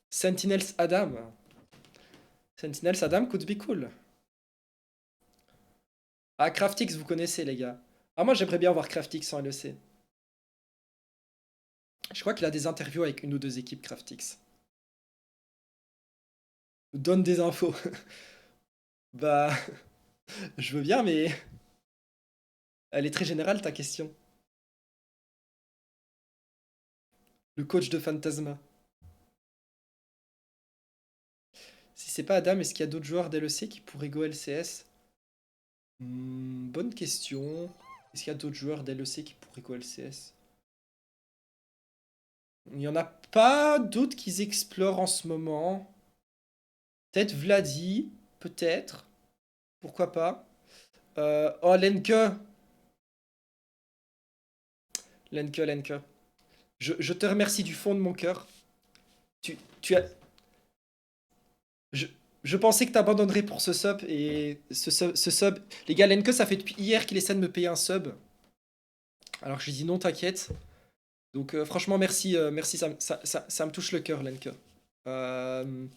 Sentinels Adam. Sentinels Adam could be cool. Ah, Craftix, vous connaissez, les gars. Ah, moi, j'aimerais bien voir Craftix en LEC. Je crois qu'il a des interviews avec une ou deux équipes Craftix. Donne des infos. Bah, je veux bien, mais elle est très générale, ta question. Le coach de Phantasma. Si c'est pas Adam, est-ce qu'il y a d'autres joueurs d'LEC qui pourraient go LCS? Bonne question. Est-ce qu'il y a d'autres joueurs d'LEC qui pourraient go LCS? Il n'y en a pas d'autres qu'ils explorent en ce moment. Peut-être Vladi, peut-être. Pourquoi pas. Oh, Lenke. Lenke. Je te remercie du fond de mon cœur. Tu as... Je, je pensais que t'abandonnerais pour ce sub et ce sub... Les gars, Lenke, ça fait depuis hier qu'il essaie de me payer un sub. Alors je lui dis non, t'inquiète. Donc franchement, merci, merci, ça me touche le cœur, Lenke. Euh,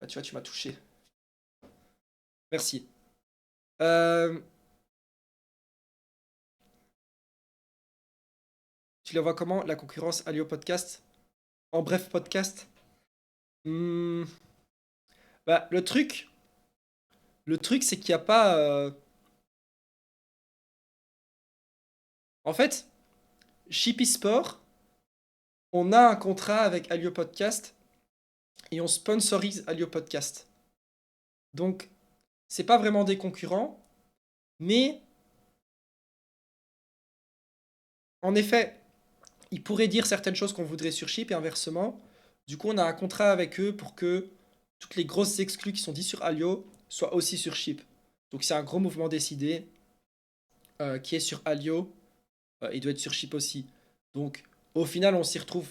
ah, tu vois, tu m'as touché. Merci. Euh, Tu la vois comment, la concurrence Alio Podcast? En bref, podcast? Hmm, Bah, le truc, c'est qu'il n'y a pas... En fait, Shippy Sport, on a un contrat avec Alio Podcast et on sponsorise Alio Podcast. Donc, c'est pas vraiment des concurrents, mais en effet, ils pourraient dire certaines choses qu'on voudrait sur Chip et inversement. Du coup, on a un contrat avec eux pour que toutes les grosses exclus qui sont dites sur Alio soient aussi sur Chip. Donc, c'est un gros mouvement décidé qui est sur Alio. Il doit être sur Chip aussi. Donc, au final, on s'y retrouve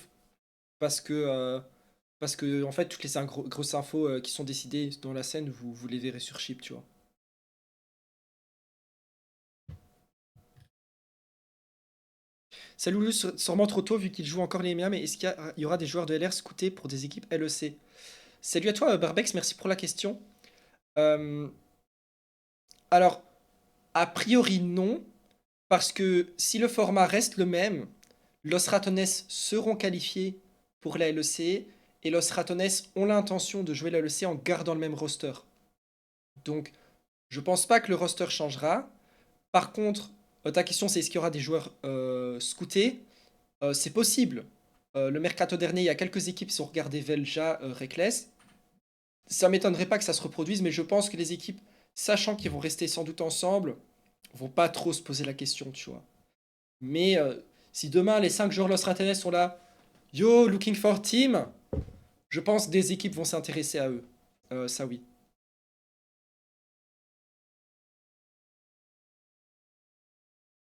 parce que en fait, toutes les grosses infos qui sont décidées dans la scène, vous les verrez sur Chip, tu vois. Salut Loulou, sûrement trop tôt vu qu'il joue encore les miens, mais est-ce qu'il y aura des joueurs de LR scoutés pour des équipes LEC? Salut à toi Barbex, merci pour la question. Euh, alors, a priori non, parce que si le format reste le même, Los Ratones seront qualifiés pour la LEC et Los Ratones ont l'intention de jouer la LEC en gardant le même roster. Donc, je pense pas que le roster changera. Par contre, ta question c'est est-ce qu'il y aura des joueurs scoutés? C'est possible. Le mercato dernier, il y a quelques équipes qui sont regardées Velja, Reckless. Ça m'étonnerait pas que ça se reproduise, mais je pense que les équipes, sachant qu'ils vont rester sans doute ensemble, vont pas trop se poser la question, tu vois. Mais si demain les 5 joueurs Los Ratenes sont là, yo, looking for team, je pense que des équipes vont s'intéresser à eux. Ça oui.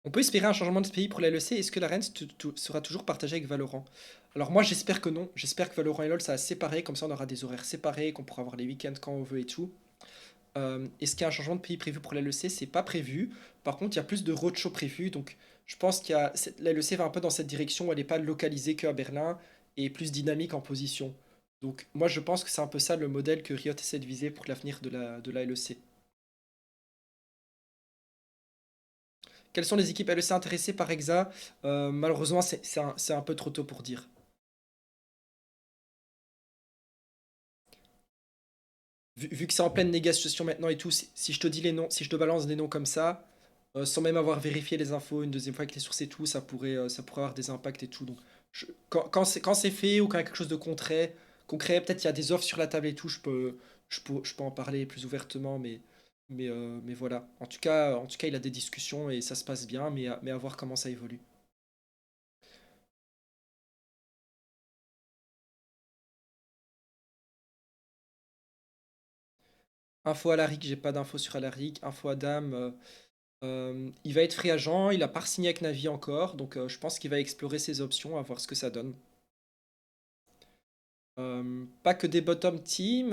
On peut espérer un changement de pays pour la LEC. Est-ce que la Rennes sera toujours partagée avec Valorant? Alors moi j'espère que non. J'espère que Valorant et LoL ça va se séparer, comme ça on aura des horaires séparés, qu'on pourra avoir les week-ends quand on veut et tout. Est-ce qu'il y a un changement de pays prévu pour la LEC? C'est pas prévu. Par contre, il y a plus de roadshow prévu. Donc, je pense qu'il y a. La LEC va un peu dans cette direction où elle n'est pas localisée qu'à Berlin et plus dynamique en position. Donc, moi, je pense que c'est un peu ça le modèle que Riot essaie de viser pour l'avenir de la LEC. Quelles sont les équipes LEC intéressées par Exa? Malheureusement, c'est un peu trop tôt pour dire. Vu que c'est en pleine négociation maintenant et tout, si je te dis les noms, si je te balance des noms comme ça, sans même avoir vérifié les infos une deuxième fois avec les sources et tout, ça pourrait avoir des impacts et tout. Donc, quand c'est fait ou quand il y a quelque chose de concret, peut-être il y a des offres sur la table et tout, je peux en parler plus ouvertement, mais voilà. En tout cas, il a des discussions et ça se passe bien, mais à voir comment ça évolue. Info à Alaric, j'ai pas d'infos sur Alaric. Info à Dame, il va être free agent, il a pas signé avec Navi encore, donc je pense qu'il va explorer ses options, à voir ce que ça donne. Pas que des bottom teams,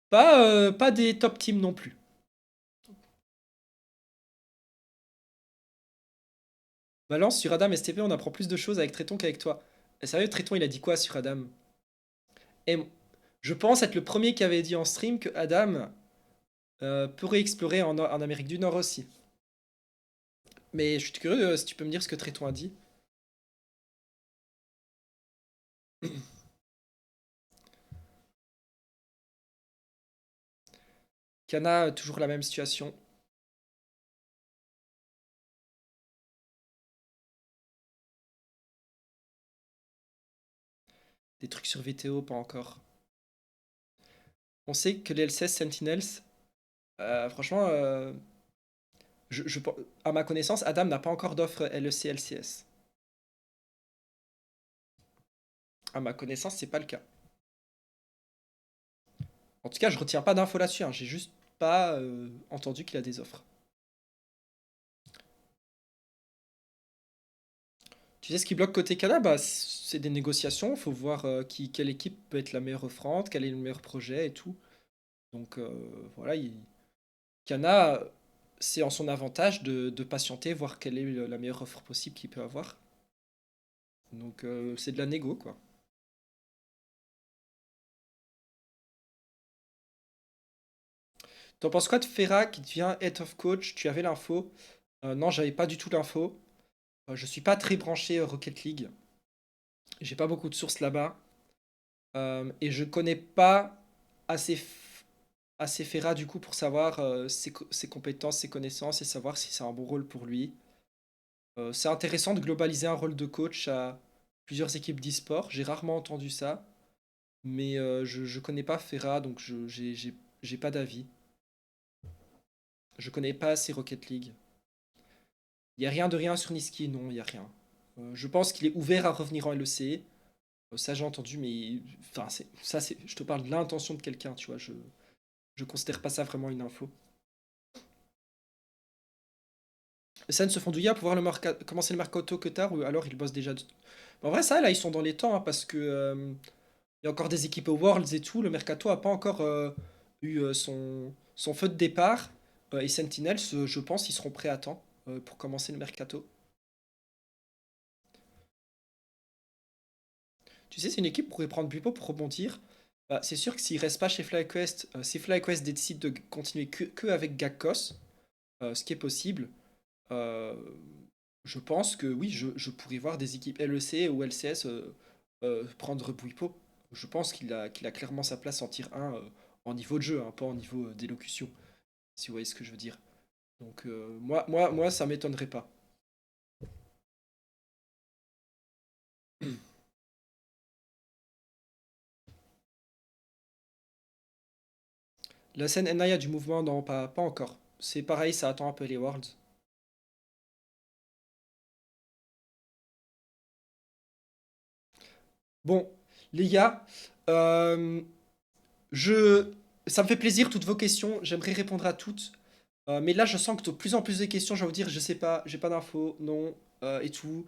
pas des top teams non plus. Balance sur Adam STP, on apprend plus de choses avec Tréton qu'avec toi. Sérieux, Tréton, il a dit quoi sur Adam? Et je pense être le premier qui avait dit en stream que Adam pourrait explorer en Amérique du Nord aussi. Mais je suis curieux si tu peux me dire ce que Tréton a dit. Kana, toujours la même situation. Des trucs sur VTO, pas encore. On sait que les LCS Sentinels, franchement, à ma connaissance, Adam n'a pas encore d'offre LEC LCS. À ma connaissance, c'est pas le cas. En tout cas, je retiens pas d'infos là-dessus, hein. J'ai juste pas entendu qu'il a des offres. Tu sais ce qui bloque côté Canada? Bah, c'est des négociations. Faut voir quelle équipe peut être la meilleure offrande, quel est le meilleur projet et tout. Donc voilà, Kana, c'est en son avantage de patienter, voir quelle est la meilleure offre possible qu'il peut avoir. Donc c'est de la négo, quoi. T'en penses quoi de Ferra qui devient Head of Coach? Tu avais l'info? Non, j'avais pas du tout l'info. Je suis pas très branché Rocket League. J'ai pas beaucoup de sources là-bas. Et je connais pas assez, assez Ferra du coup pour savoir ses compétences, ses connaissances et savoir si c'est un bon rôle pour lui. C'est intéressant de globaliser un rôle de coach à plusieurs équipes d'e-sport. J'ai rarement entendu ça. Mais je connais pas Ferra, donc j'ai pas d'avis. Je connais pas assez Rocket League. Il y a rien de rien sur Niski, non, il y a rien. Je pense qu'il est ouvert à revenir en LEC. Ça j'ai entendu, mais enfin je te parle de l'intention de quelqu'un, tu vois. Je considère pas ça vraiment une info. Sen se font douiller à pouvoir commencer le mercato que tard ou alors ils bossent déjà. En vrai, ça là, ils sont dans les temps hein, parce que il y a encore des équipes au Worlds et tout. Le mercato a pas encore eu son feu de départ. Et Sentinels, je pense, ils seront prêts à temps pour commencer le mercato. Tu sais, c'est une équipe qui pourrait prendre Bupo pour rebondir. Bah, c'est sûr que s'il reste pas chez FlyQuest, si FlyQuest décide de continuer que avec Gakkos, ce qui est possible, euh, je pense que oui, je pourrais voir des équipes LEC ou LCS prendre Buipo. Je pense qu'il a clairement sa place en tier 1 en niveau de jeu, hein, pas en niveau d'élocution, si vous voyez ce que je veux dire. Donc moi, ça m'étonnerait pas. La scène Naya du mouvement, non, pas encore. C'est pareil, ça attend un peu les Worlds. Bon, les gars, euh, je... ça me fait plaisir toutes vos questions. J'aimerais répondre à toutes. Mais là, je sens que de plus en plus de questions, je vais vous dire, je sais pas, j'ai pas d'infos, non, et tout.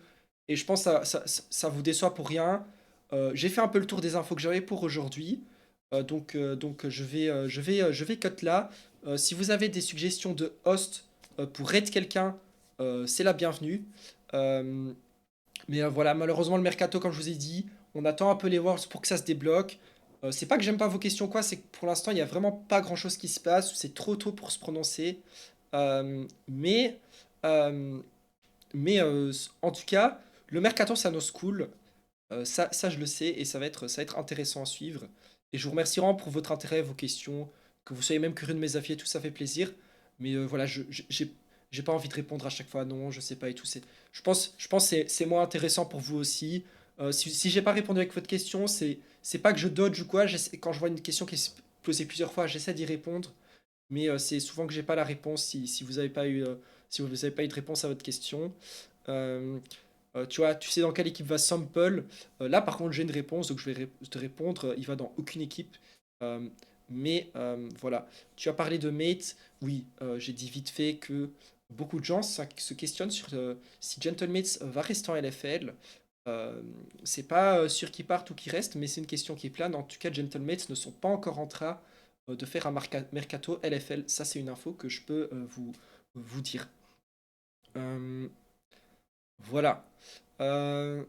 Et je pense que ça vous déçoit pour rien. J'ai fait un peu le tour des infos que j'avais pour aujourd'hui. Donc je vais cut là. Si vous avez des suggestions de host pour raid quelqu'un, c'est la bienvenue. Euh, mais voilà, malheureusement, le mercato, comme je vous ai dit, on attend un peu les Worlds pour que ça se débloque. C'est pas que j'aime pas vos questions, quoi, c'est que pour l'instant, il y a vraiment pas grand-chose qui se passe. C'est trop tôt pour se prononcer. Euh, mais, euh, mais en tout cas, le mercato, ça nos school. Ça, je le sais, et ça va être intéressant à suivre. Et je vous remercie vraiment pour votre intérêt, vos questions, que vous soyez même curieux de mes avis et tout, ça fait plaisir. Mais voilà, j'ai pas envie de répondre à chaque fois, non, je sais pas et tout. Je pense que c'est moins intéressant pour vous aussi. Si j'ai pas répondu avec votre question, c'est pas que je dodge ou quoi. Quand je vois une question qui est posée plusieurs fois, j'essaie d'y répondre. Mais c'est souvent que j'ai pas la réponse si vous avez pas eu, si vous avez pas eu de réponse à votre question. Euh, tu vois, tu sais dans quelle équipe va Sample. Là, par contre, j'ai une réponse, donc je vais te répondre. Il va dans aucune équipe. Euh, mais voilà. Tu as parlé de Mate. Oui, j'ai dit vite fait que beaucoup de gens se questionnent sur si Gentlemates va rester en LFL. Euh, c'est pas sûr qu'il parte ou qu'il reste, mais c'est une question qui plane. En tout cas, Gentlemates ne sont pas encore en train de faire un mercato LFL. Ça, c'est une info que je peux vous dire. Euh, voilà. Euh,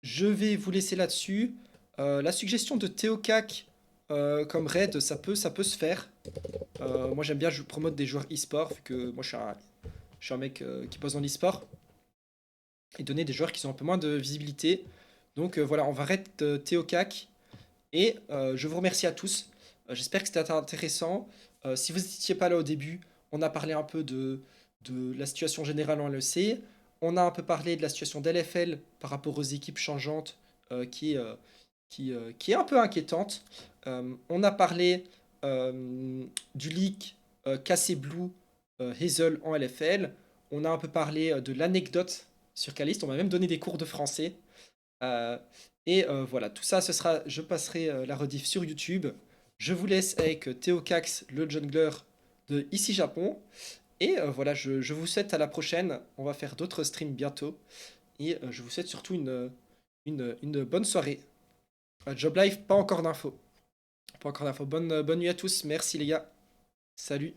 Je vais vous laisser là-dessus. La suggestion de Théocac comme raid, ça peut se faire. Moi, j'aime bien promote des joueurs e-sport, vu que moi, je suis un mec qui pose dans l'e-sport, et donner des joueurs qui ont un peu moins de visibilité. Donc voilà, on va raid Théocac, et je vous remercie à tous. J'espère que c'était intéressant. Si vous n'étiez pas là au début, on a parlé un peu de la situation générale en LEC. On a un peu parlé de la situation d'LFL par rapport aux équipes changeantes qui est un peu inquiétante. On a parlé du leak Cassé Blue Hazel en LFL. On a un peu parlé de l'anecdote sur Caliste. On m'a même donné des cours de français. Euh, voilà, tout ça, je passerai la rediff sur YouTube. Je vous laisse avec Théo Cax, le jungler de Ici Japon. Et voilà, je vous souhaite à la prochaine. On va faire d'autres streams bientôt. Et je vous souhaite surtout une bonne soirée. Job Life, pas encore d'infos. Pas encore d'infos. Bonne nuit à tous. Merci les gars. Salut.